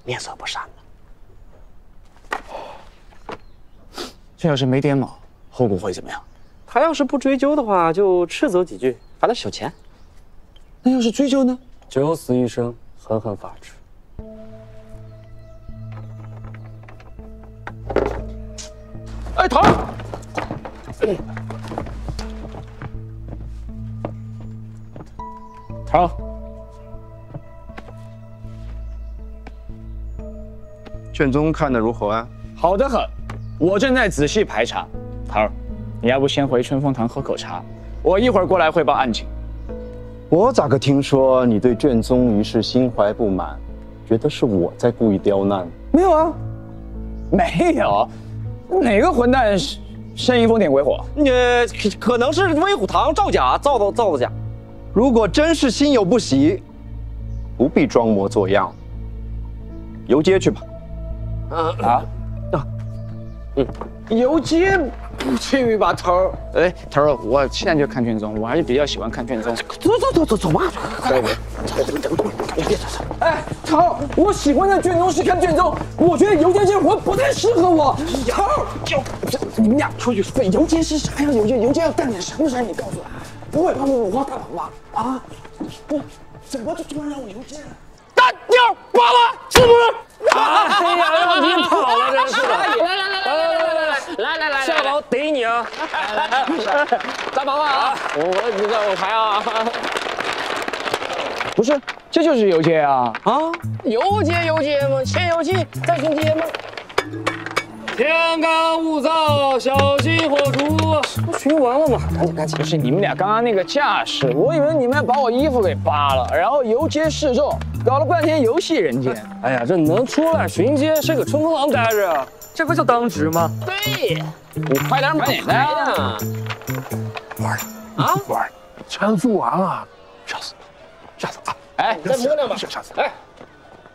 Speaker 4: 面色不善呢。
Speaker 3: 这要是没点卯，后果会怎么样？
Speaker 4: 他要是不追究的话，就斥责几句，罚点小钱。
Speaker 3: 那要是追究呢？
Speaker 4: 九死一生，狠狠罚之。
Speaker 3: 哎，头！头！
Speaker 9: 卷宗看得如何啊？
Speaker 3: 好得很，我正在仔细排查。头儿，你要不先回春风堂喝口茶，我一会儿过来汇报案情。
Speaker 8: 我咋个听说你对卷宗一事心怀不满，觉得是我在故意刁难？
Speaker 3: 没有啊，没有，哪个混蛋煽淫风点鬼火？
Speaker 4: 可能是威虎堂造假，造的假。
Speaker 8: 如果真是心有不喜，不必装模作样，游街去吧。
Speaker 3: 游街不至于吧，头儿？哎，头儿，我现在就看卷宗，我还是比较喜欢看卷宗。
Speaker 8: 走吧。
Speaker 3: 哎，头儿，我喜欢在卷宗时看卷宗，我觉得游街这活不太适合我。头儿，你们俩出去说，游街是啥样？游街要干点什么事儿？你告诉我，不会把我五花大绑吧？啊，不，怎么就突然让我游街了？大鸟扒拉，是不是？
Speaker 4: 哎呀，你跑了，真是的！来，下楼逮你啊！站好啊！我排啊！
Speaker 3: 不是，这就是游街啊！
Speaker 4: 游街嘛，先游戏再巡街嘛。天干物燥，小心火烛。不巡完了吗？赶紧！
Speaker 3: 不是你们俩刚刚那个架势，我以为你们要把我衣服给扒了，然后游街示众，搞了半天游戏人间。
Speaker 4: 哎呀，这能出来巡街，是搁春风堂待着，这不就当值吗？对，
Speaker 3: 你快点买呀！
Speaker 15: 玩了玩了，全付完了，下次啊！
Speaker 4: 哎，再摸两把，下次。哎，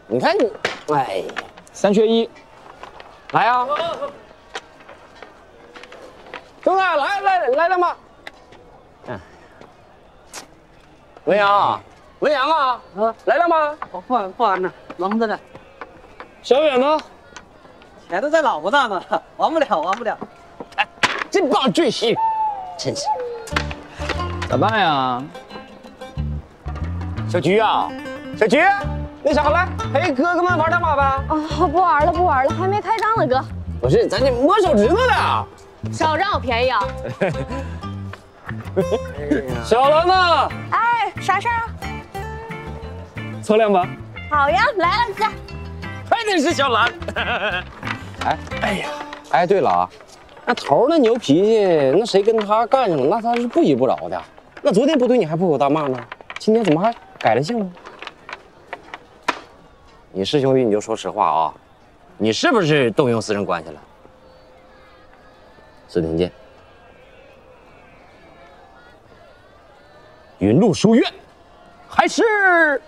Speaker 4: 你看你，哎，
Speaker 3: 3缺1，
Speaker 4: 来啊！兄弟，来了吗？文阳，文阳啊，来了吗？
Speaker 17: 我放呢，忙着呢。
Speaker 4: 小远呢？
Speaker 17: 钱都在老婆那呢，完不了。
Speaker 4: 哎，这帮巨蜥，真是。
Speaker 3: 咋办呀？
Speaker 4: 小菊啊，小菊，那啥来陪哥哥们玩大马吧？
Speaker 13: 啊，不玩了，还没开张呢，哥。
Speaker 4: 不是，咱这摸手指头的。
Speaker 13: 少占我便宜啊！
Speaker 4: 小兰呢？
Speaker 12: 哎，啥事儿啊？
Speaker 4: 测量吧。
Speaker 12: 好呀，来了，哥。
Speaker 4: 还得是小兰。哎，对了啊，那头那牛脾气，那谁跟他干上了，那他是不依不饶的。那昨天不对你还破口大骂呢，今天怎么还改了性呢？你是兄弟你就说实话啊，你是不是动用私人关系了？4天见。云路书院，还是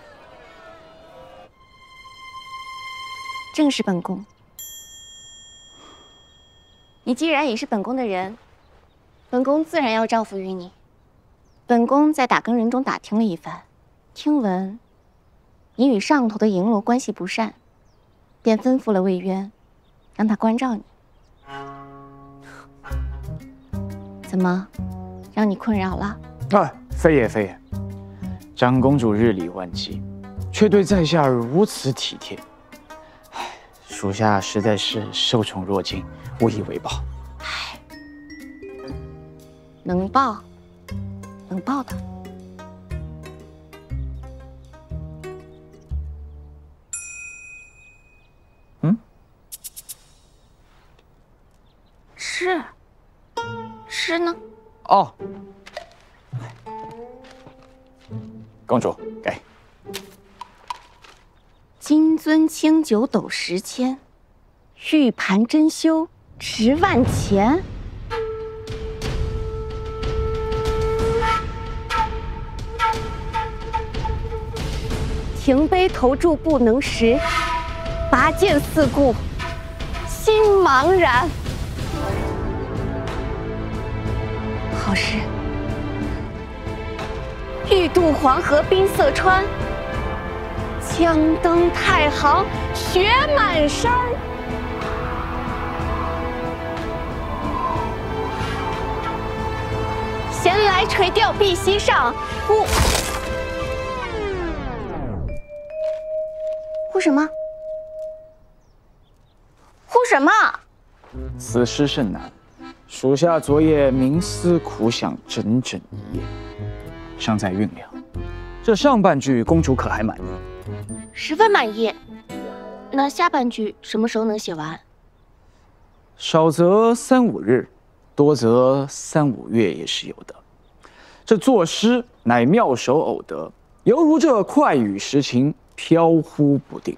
Speaker 12: 正是本宫。你既然已是本宫的人，本宫自然要照拂于你。本宫在打更人中打听了一番，听闻你与上头的璎珞关系不善，便吩咐了魏渊，让他关照你。怎么，让你困扰了？
Speaker 3: 非也，长公主日理万机，却对在下如此体贴，属下实在是受宠若惊，无以为报。
Speaker 12: 能报的。吃呢？
Speaker 3: 哦，公主给。
Speaker 12: 金樽清酒斗10千，玉盘珍馐值万钱。停杯投箸不能食，拔剑四顾心茫然。好事，欲渡黄河冰塞川，将登太行雪满山。闲来垂钓碧溪上，呼什么？呼什么？
Speaker 3: 此事甚难，属下昨夜冥思苦想整整一夜，尚在酝酿。这上半句公主可还满意？
Speaker 12: 十分满意。那下半句什么时候能写完？
Speaker 3: 少则3、5日，多则3、5月也是有的。这作诗乃妙手偶得，犹如这快雨时晴，飘忽不定，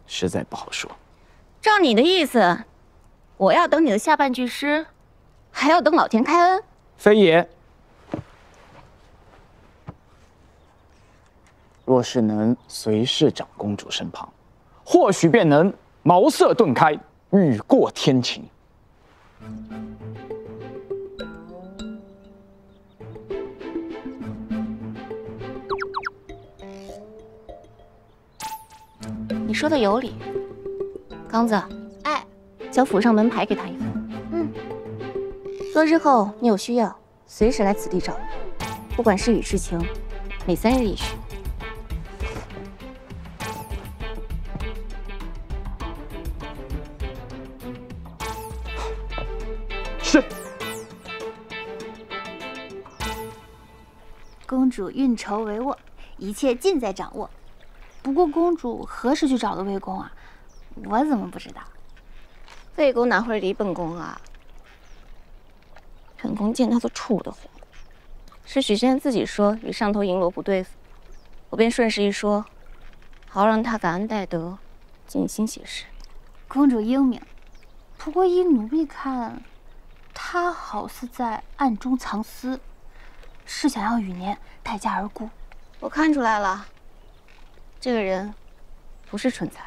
Speaker 3: 实在不好说。
Speaker 12: 照你的意思，我要等你的下半句诗，还要等老天开恩？
Speaker 3: 非也。若是能随侍长公主身旁，或许便能茅塞顿开，雨过天晴。
Speaker 12: 你说的有理，刚子。哎，将府上门牌给他一份。若日后你有需要，随时来此地找我，不管是雨是晴，每3日一巡。
Speaker 3: 是。
Speaker 2: 公主运筹帷幄，一切尽在掌握。不过公主何时去找的魏公啊？我怎么不知道？
Speaker 12: 魏公哪会理本宫啊？本宫见他都怵得慌。是许仙自己说与上头璎珞不对付，我便顺势一说，好让他感恩戴德，尽心写诗。
Speaker 2: 公主英明，不过依奴婢看，她好似在暗中藏私，是想要与您待价而沽。
Speaker 12: 我看出来了，这个人不是蠢材。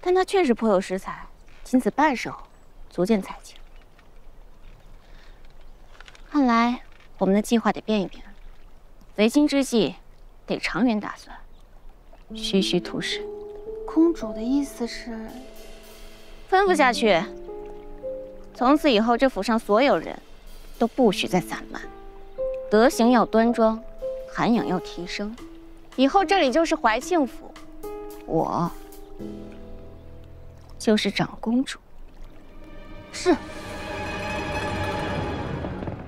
Speaker 12: 但他确实颇有识才，仅此半首，足见才情。看来我们的计划得变一变，为今之计得长远打算，虚虚图实。
Speaker 2: 公主的意思是，
Speaker 12: 吩咐下去，从此以后这府上所有人都不许再散漫，德行要端庄，涵养要提升。以后这里就是怀庆府，我就是长公主。
Speaker 2: 是。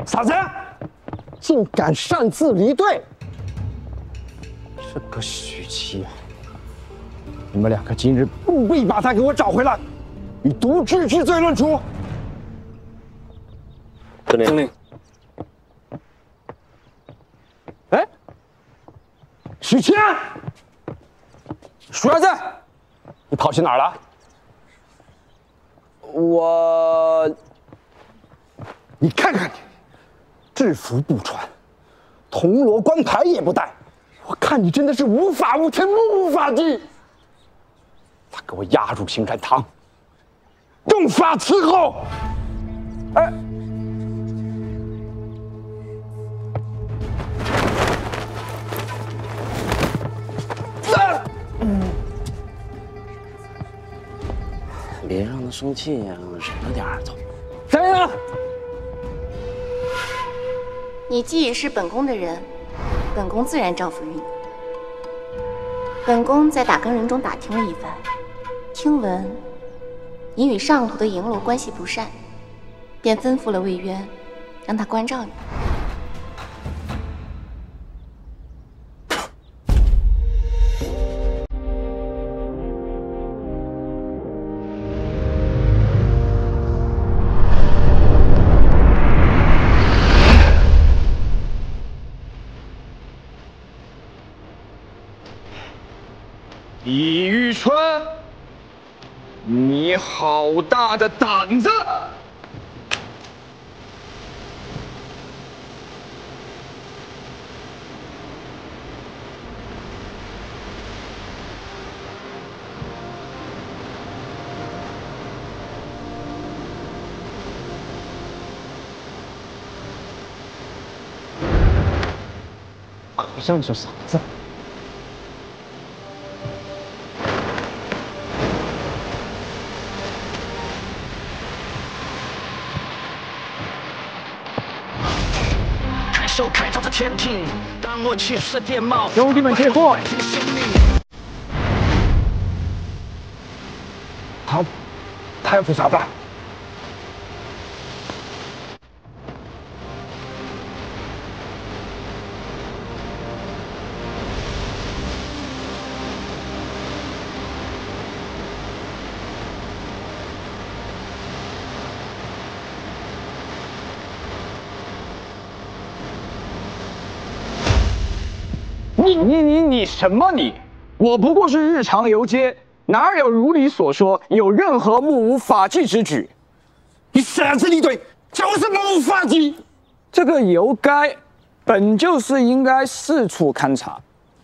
Speaker 8: 傻子，竟敢擅自离队！这个许七，你们两个今日务必把他给我找回来，以渎职之罪论处。
Speaker 4: 遵令。
Speaker 8: 哎，许七，鼠儿子，你跑去哪儿了？你看看你，制服不穿，铜锣关牌也不带，我看你真的是无法无天，目无法纪。他给我押入刑禅堂，重罚伺候。哎。
Speaker 1: 别让他生气呀，忍着点儿，走。
Speaker 8: 谁呀？
Speaker 12: 你既已是本宫的人，本宫自然照拂于你。本宫在打更人中打听了一番，听闻你与上头的璎珞关系不善，便吩咐了魏渊，让他关照你。
Speaker 3: 李玉春，你好大的胆子！
Speaker 8: 好像是傻子。
Speaker 11: 手开朝着天庭，当我气势电冒，
Speaker 8: 兄弟们切货！好，太复杂了。
Speaker 3: 你什么你？我不过是日常游街，哪有如你所说有任何目无法纪之举？
Speaker 8: 你擅自离队，就是目无法纪。
Speaker 3: 这个游街本就是应该四处勘察，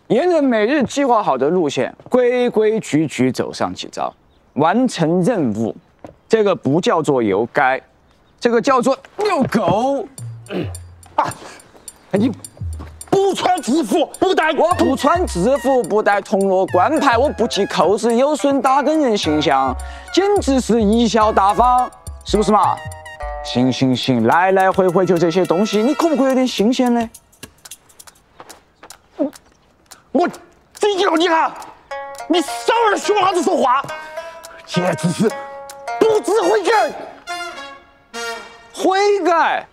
Speaker 3: 沿着每日计划好的路线，规规矩矩走上几遭，完成任务。这个不叫做游街，这个叫做遛狗。
Speaker 8: 你不穿制服，不带
Speaker 3: 我不穿制服，不带铜锣关牌，我不系扣子，有损打更人形象，简直是贻笑大方，是不是嘛？行，来来回回就这些东西，你可不可以有点新鲜呢？
Speaker 8: 我警告你哈，你少儿学啥子说话，简直是不知悔改。
Speaker 3: 悔改？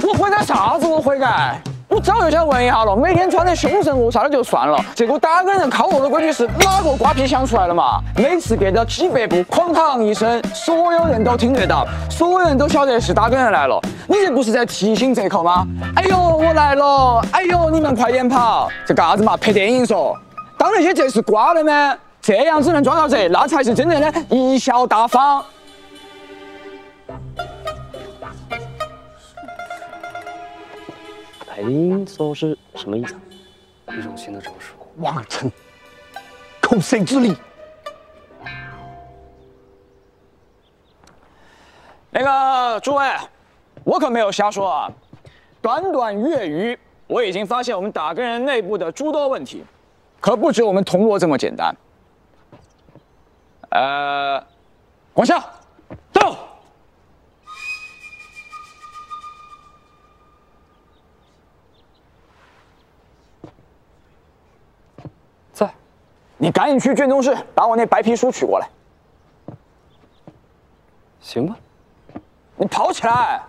Speaker 3: 我悔改啥子？我悔改？我早就想问一下了，每天穿得凶神恶煞的就算了，结果打更人靠我的规矩是哪个瓜皮想出来的嘛？每次变到几百步，哐当一声，所有人都听得到，所有人都晓得是打更人来了。你这不是在提醒这口吗？哎呦，我来了！哎呦，你们快点跑！这干啥子嘛？拍电影说，当那些贼是瓜的吗？这样子能抓到贼，那才是真正的贻笑大方。
Speaker 4: 拍电影说是什么意思？一种新的招数。
Speaker 8: 妄臣，口谁之力？
Speaker 3: 诸位，我可没有瞎说啊！短短月余，我已经发现我们打更人内部的诸多问题，可不止我们铜锣这么简单。往下，到。在，你赶紧去卷宗室把我那白皮书取过来。
Speaker 4: 行吧。
Speaker 3: 你跑起来！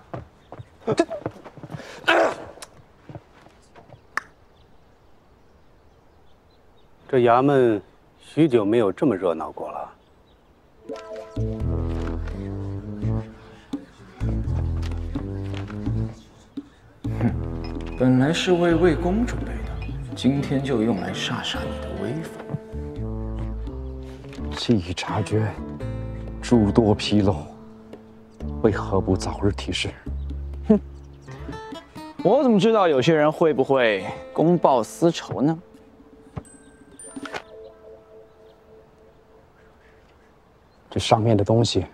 Speaker 10: 这衙门许久没有这么热闹过了。
Speaker 3: 本来是为魏公准备的，今天就用来煞煞你的威风。
Speaker 8: 既已察觉诸多纰漏，为何不早日提示？
Speaker 3: 哼，我怎么知道有些人会不会公报私仇呢？
Speaker 8: 这上面的东西，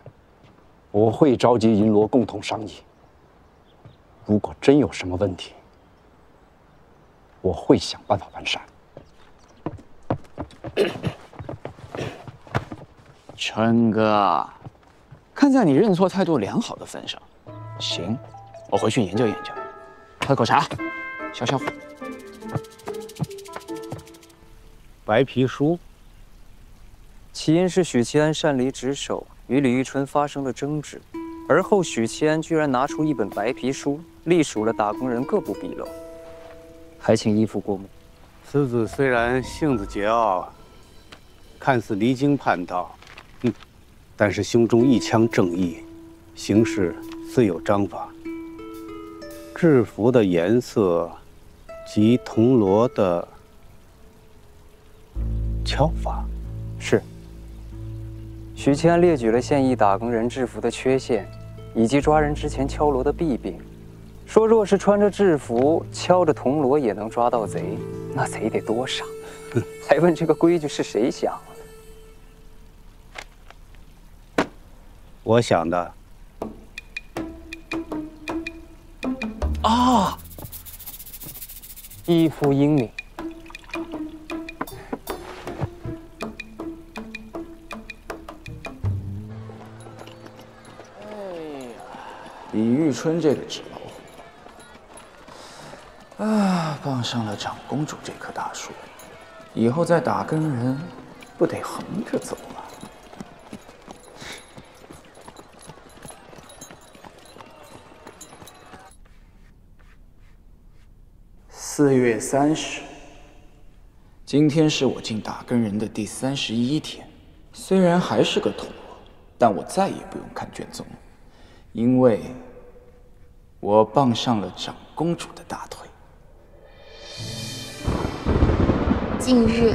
Speaker 8: 我会召集银罗共同商议。如果真有什么问题，我会想办法完善。
Speaker 3: 春哥，看在你认错态度良好的份上，行，我回去研究研究。喝口茶，消消火。
Speaker 10: 白皮书，
Speaker 18: 起因是许七安擅离职守，与李玉春发生了争执，而后许七安居然拿出一本白皮书，隶属了打工人各部笔录，还请义父过目。
Speaker 10: 此子虽然性子桀骜，看似离经叛道，但是胸中一腔正义，行事自有章法。制服的颜色及铜锣的敲法，
Speaker 18: 是。许七安列举了现役打工人制服的缺陷，以及抓人之前敲锣的弊病，说若是穿着制服敲着铜锣也能抓到贼，那贼得多傻！还问这个规矩是谁想的？
Speaker 10: 我想的。
Speaker 18: 啊！义父英明。
Speaker 3: 李玉春这个纸老虎啊，傍上了长公主这棵大树，以后再打更人，不得横着走啊！4月30，今天是我进打更人的第31天。虽然还是个铜锣，但我再也不用看卷宗了，因为我傍上了长公主的大腿。
Speaker 12: 近日，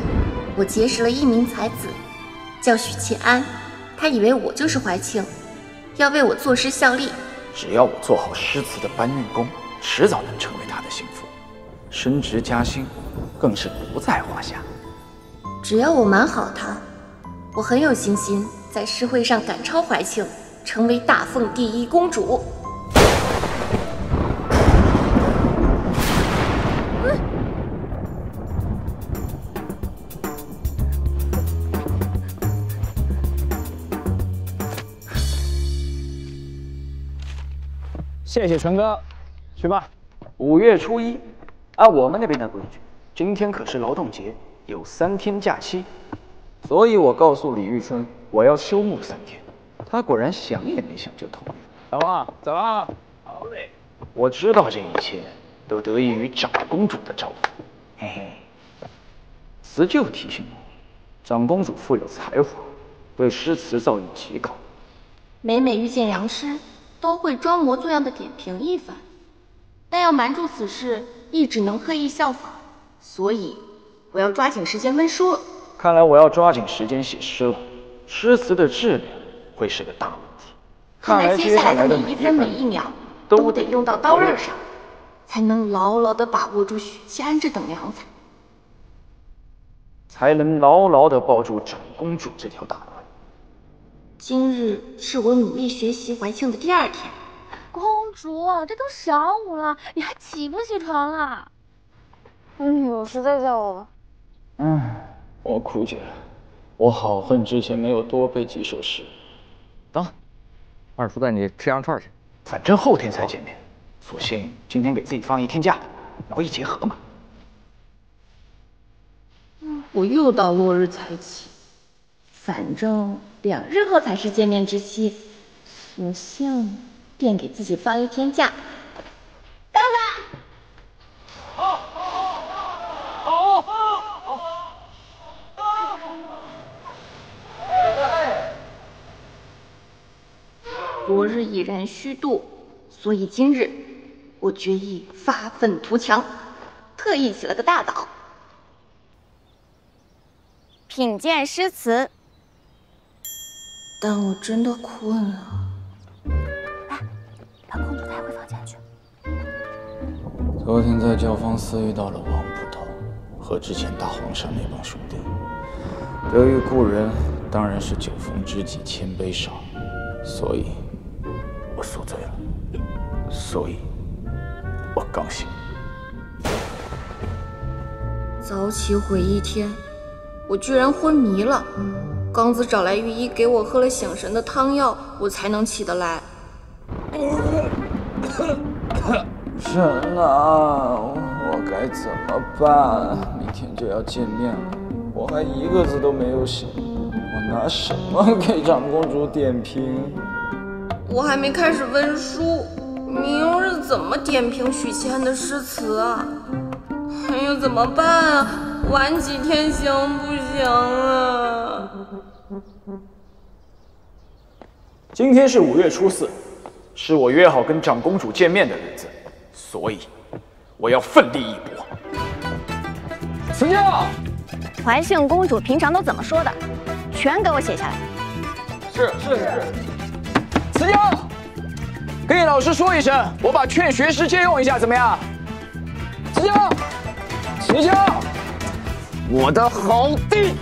Speaker 12: 我结识了一名才子，叫许七安。他以为我就是怀庆，要为我作诗效力。
Speaker 3: 只要我做好诗词的搬运工，迟早能成为他的心腹，升职加薪更是不在话下。
Speaker 12: 只要我瞒好他，我很有信心在诗会上赶超怀庆，成为大凤第一公主。
Speaker 3: 谢谢纯哥，去吧。5月初1，按我们那边的规矩，今天可是劳动节，有3天假期，所以我告诉李玉春，我要休沐3天。他果然想也没想就同意。老王，走啊！好嘞。我知道这一切都得益于长公主的照顾。嘿嘿。辞旧提醒我，长公主富有才华，对诗词造诣极高。
Speaker 12: 每每遇见良师，都会装模作样的点评一番，但要瞒住此事，亦只能刻意效仿。所以我要抓紧时间温书了。
Speaker 3: 看来我要抓紧时间写诗了，诗词的质量会是个大问题。
Speaker 12: 看来接下来的每一分每一秒都得用到刀刃上，才能牢牢地把握住许七安这等良才，
Speaker 3: 才能牢牢地抱住长公主这条大腿。
Speaker 12: 今日是我努力学习怀庆的第2天。
Speaker 13: 公主，这都晌午了，你还起不起床啊？有事再叫我吧。
Speaker 3: 我枯竭了，我好恨之前没有多备几首诗。
Speaker 16: 等，二叔带你吃羊串去。
Speaker 3: 反正后天才见面，索性今天给自己放1天假，劳逸结合嘛。
Speaker 12: 我又到落日才起，反正2日后才是见面之期，索性便给自己放1天假。干饭！昨日已然虚度，所以今日我决意发愤图强，特意起了个大早。品鉴诗词，但我真的困了。
Speaker 2: 把公主带回房间去。
Speaker 3: 昨天在教坊寺遇到了王捕头和之前大黄山那帮兄弟，得遇故人，当然是酒逢知己千杯少，所以我宿醉了，所以我刚醒。
Speaker 12: 早起毁1天，我居然昏迷了。刚子找来御医给我喝了醒神的汤药，我才能起得来。
Speaker 3: 神啊，我该怎么办？明天就要见面了，我还一个字都没有写，我拿什么给长公主点评？
Speaker 12: 我还没开始温书，明日怎么点评许仙的诗词啊？哎呀，怎么办啊？晚几天行不行啊？
Speaker 3: 今天是5月初4，是我约好跟长公主见面的日子，所以我要奋力一搏。
Speaker 13: 辞教。怀庆公主平常都怎么说的？全给我写下来。
Speaker 3: 是。辞教。跟你老师说一声，我把劝学诗借用一下，怎么样？辞教。辞教。我的好弟弟。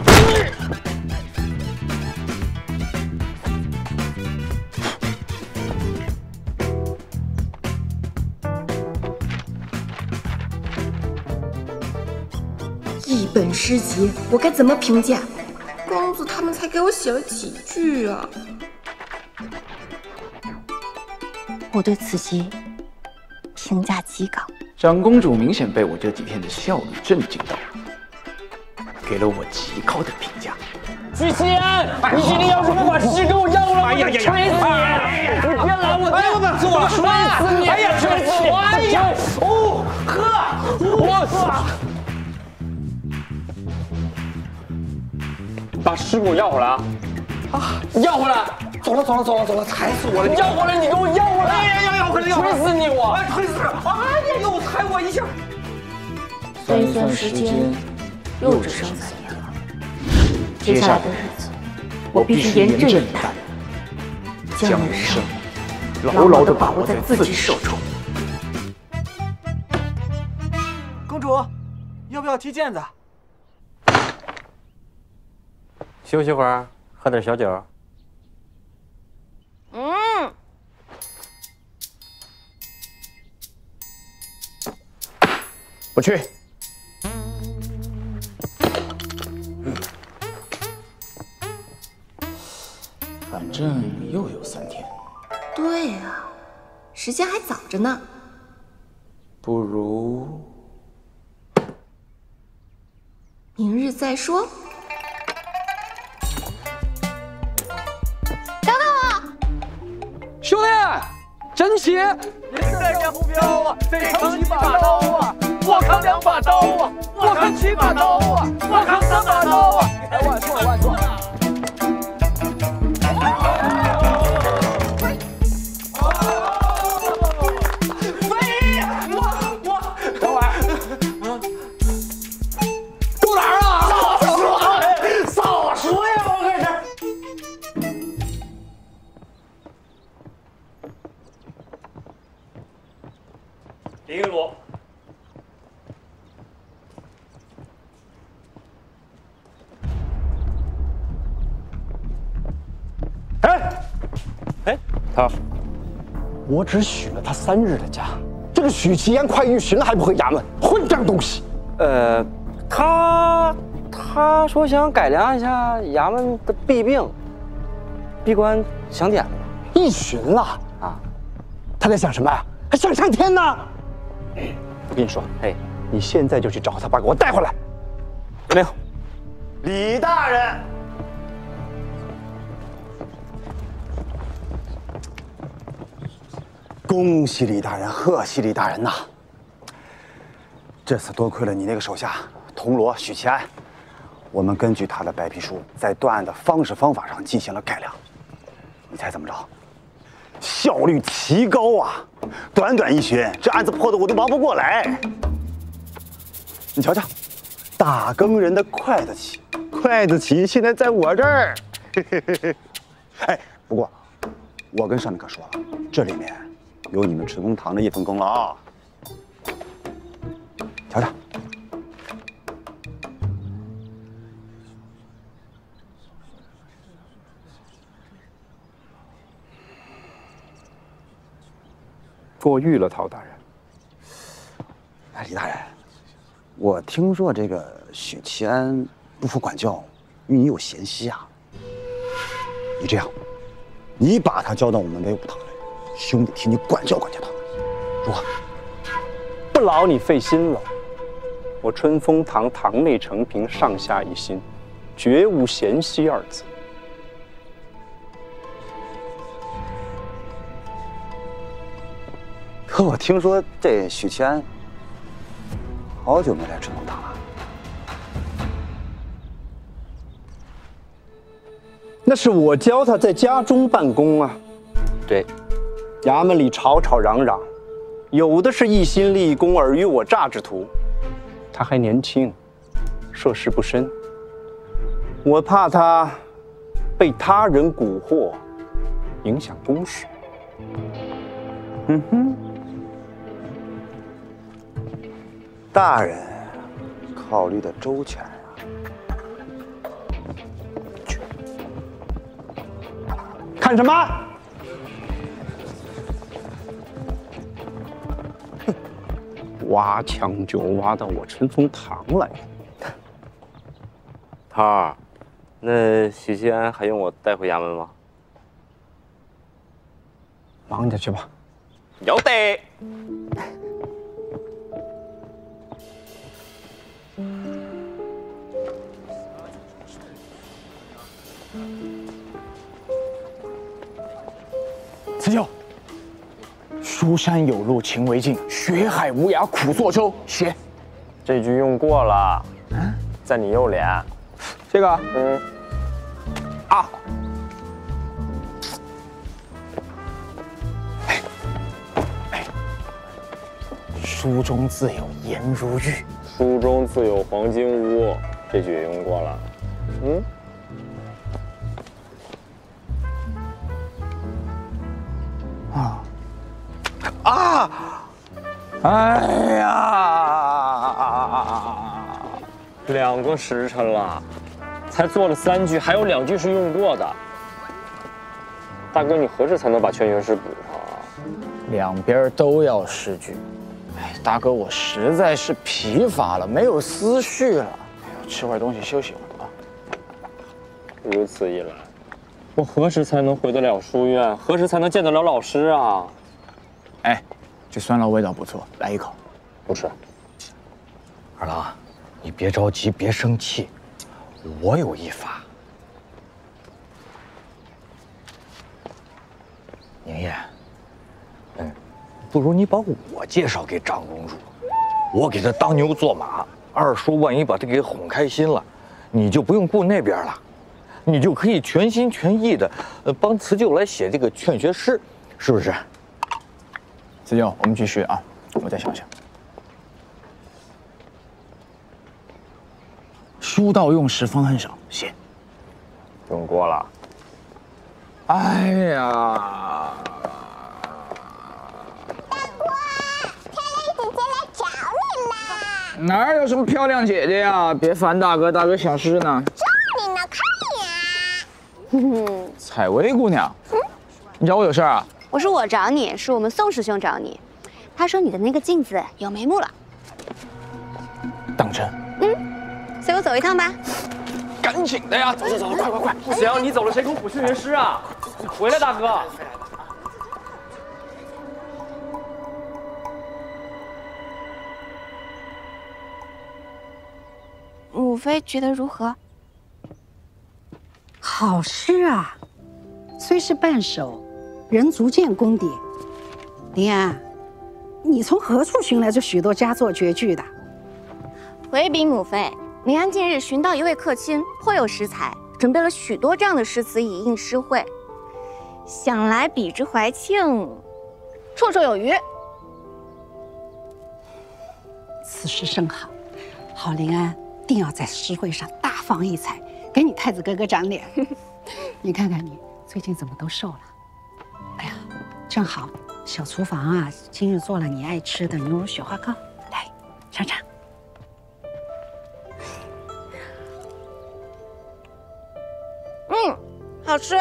Speaker 12: 一本诗集，我该怎么评价？公子他们才给我写了几句啊！我对此集评价极高。
Speaker 3: 长公主明显被我这几天的效率震惊到，给了我极高的评价。
Speaker 11: 许仙，你今天要是不把诗给我要了，我就锤死你！你别拦我！哎呀，我锤死你！哎呀，锤死你！哎呀，
Speaker 4: 把诗给我要回来啊！要回来！
Speaker 15: 走了，踩死我了！
Speaker 4: 要回来，你给我要回来！
Speaker 15: 哎呀，要回来！
Speaker 4: 锤死你我！
Speaker 15: 锤死！哎呀，又踩我一下！
Speaker 12: 算一算时间，又只剩3天了。接下来的日子，我必须严阵以待，将人生牢牢地把握在自己手中。
Speaker 17: 公主，要不要踢毽子？
Speaker 4: 休息会儿，喝点小酒。
Speaker 3: 不去。反正又有3天。
Speaker 12: 对啊，时间还早着呢。
Speaker 3: 不如
Speaker 12: 明日再说。
Speaker 3: 兄弟，真齐！
Speaker 11: 您在江湖飘啊，得扛几把刀啊！我扛2把刀啊！我扛7把刀啊！我扛3把刀啊！
Speaker 3: 哎，万错！等会儿，住哪儿啊？
Speaker 11: 扫除呀！我可是。林云罗，
Speaker 3: 哎，
Speaker 14: 他，
Speaker 8: 我只许了他3日的假。这个许其安快遇刑了还不回衙门，混账东西！
Speaker 18: 他说想改良一下衙门的弊病，闭关想点了
Speaker 8: 1旬了啊！他在想什么呀？还想上天呢！我跟你说，你现在就去找他，把我带回来。有没有？李大人。恭喜李大人，贺喜李大人呐！这次多亏了你那个手下铜锣许其安，我们根据他的白皮书，在断案的方式方法上进行了改良。你猜怎么着？效率提高啊！短短1旬，这案子破的我都忙不过来。你瞧瞧，打更人的筷子起现在在我这儿。哎，不过我跟上面可说了，这里面有你们春风堂的一份功劳。瞧瞧，过誉了，陶大人。哎，李大人，我听说这个许其安不服管教，与你有嫌隙啊。你这样，你把他交到我们威武堂来，兄弟替你管教管教他，如何？不劳你费心了。我春风堂堂内承平，上下一心，绝无嫌隙2字。可我听说这许其安好久没来春风堂了。那是我教他在家中办公啊。对，衙门里吵吵嚷嚷，有的是一心立功、尔虞我诈之徒。他还年轻，涉世不深，我怕他被他人蛊惑，影响公事。大人考虑的周全啊！去，看什么？挖墙就挖到我春风堂来。
Speaker 14: 涛儿，那许其安还用我带回衙门吗？
Speaker 8: 忙着去吧。
Speaker 14: 有得。
Speaker 3: 辞旧。书山有路勤为径，学海无涯苦作舟。写，
Speaker 14: 这句用过了，在你右脸。
Speaker 3: 这个，
Speaker 14: 啊。
Speaker 3: 书中自有颜如玉，
Speaker 14: 书中自有黄金屋，这句也用过了。
Speaker 3: 哎呀
Speaker 14: ，2个时辰了，才做了3句，还有2句是用过的。大哥，你何时才能把劝学诗补上啊
Speaker 3: ？2边都要诗句。哎，大哥，我实在是疲乏了，没有思绪了。哎呦，吃会东西休息会儿啊。
Speaker 14: 如此一来，我何时才能回得了书院？何时才能见得了老师啊？
Speaker 3: 哎，这酸辣味道不错，来一口。
Speaker 14: 不吃。
Speaker 15: 二郎，你别着急，别生气，我有一法。宁燕，不如你把我介绍给长公主，我给她当牛做马。二叔万一把她给哄开心了，你就不用顾那边了，你就可以全心全意的帮辞旧来写这个劝学诗，是不是？
Speaker 3: 辞旧，我们继续啊，我再想想。书到用时方恨少，写。
Speaker 14: 用过了。
Speaker 3: 哎呀！哪有什么漂亮姐姐呀？别烦大哥，大哥想诗呢。
Speaker 12: 这里呢，看呀。
Speaker 3: 采薇姑娘，你找我有事啊？
Speaker 19: 我说我找你，是我们宋师兄找你。他说你的那个镜子有眉目了。
Speaker 3: 当真？
Speaker 19: 随我走一趟吧。
Speaker 3: 赶紧的呀！走，快！
Speaker 14: 不行，你走了谁给我补训练师啊？你回来，大哥。
Speaker 12: 母妃觉得如何？
Speaker 20: 好诗啊，虽是半首，仍足见功底。林安，你从何处寻来这许多佳作绝句的？
Speaker 12: 回禀母妃，林安近日寻到一位客卿，颇有诗才，准备了许多这样的诗词以应诗会。想来比之怀庆，绰绰有余。
Speaker 20: 此事甚好，好林安定要在诗会上大放异彩，给你太子哥哥长脸。你看看你最近怎么都瘦了？哎呀，正好小厨房啊，今日做了你爱吃的牛乳雪花糕，来尝尝。
Speaker 12: 好吃。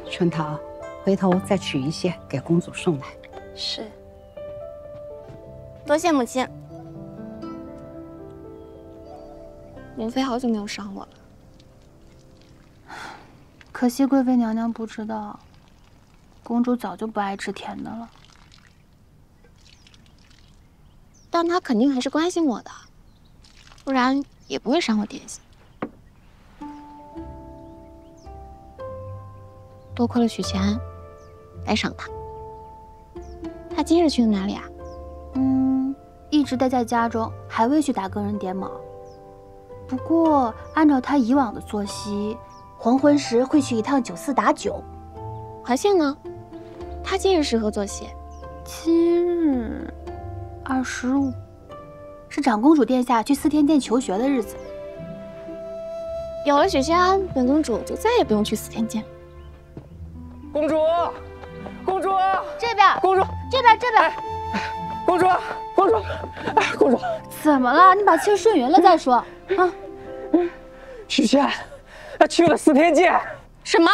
Speaker 20: 春桃，回头再取一些给公主送来。
Speaker 12: 是。多谢母亲。母妃好久没有赏我了。
Speaker 2: 可惜贵妃娘娘不知道，公主早就不爱吃甜的了。
Speaker 12: 但她肯定还是关心我的，不然也不会赏我点心。多亏了许仙，来赏她。她今日去了哪里啊？
Speaker 2: 一直待在家中，还未去打更人点卯。不过按照她以往的作息，黄昏时会去一趟酒肆打酒。
Speaker 12: 怀庆呢？她今日是何作息？
Speaker 2: 今日25，是长公主殿下去司天殿求学的日子。
Speaker 12: 有了许仙，本公主就再也不用去司天殿。
Speaker 14: 公主，公主，
Speaker 2: 这边，
Speaker 14: 公主，
Speaker 2: 这边，
Speaker 14: 公主，公主，公主，
Speaker 2: 怎么了？你把气顺匀了再说啊！
Speaker 14: 许仙，他去了司天监。
Speaker 12: 什么？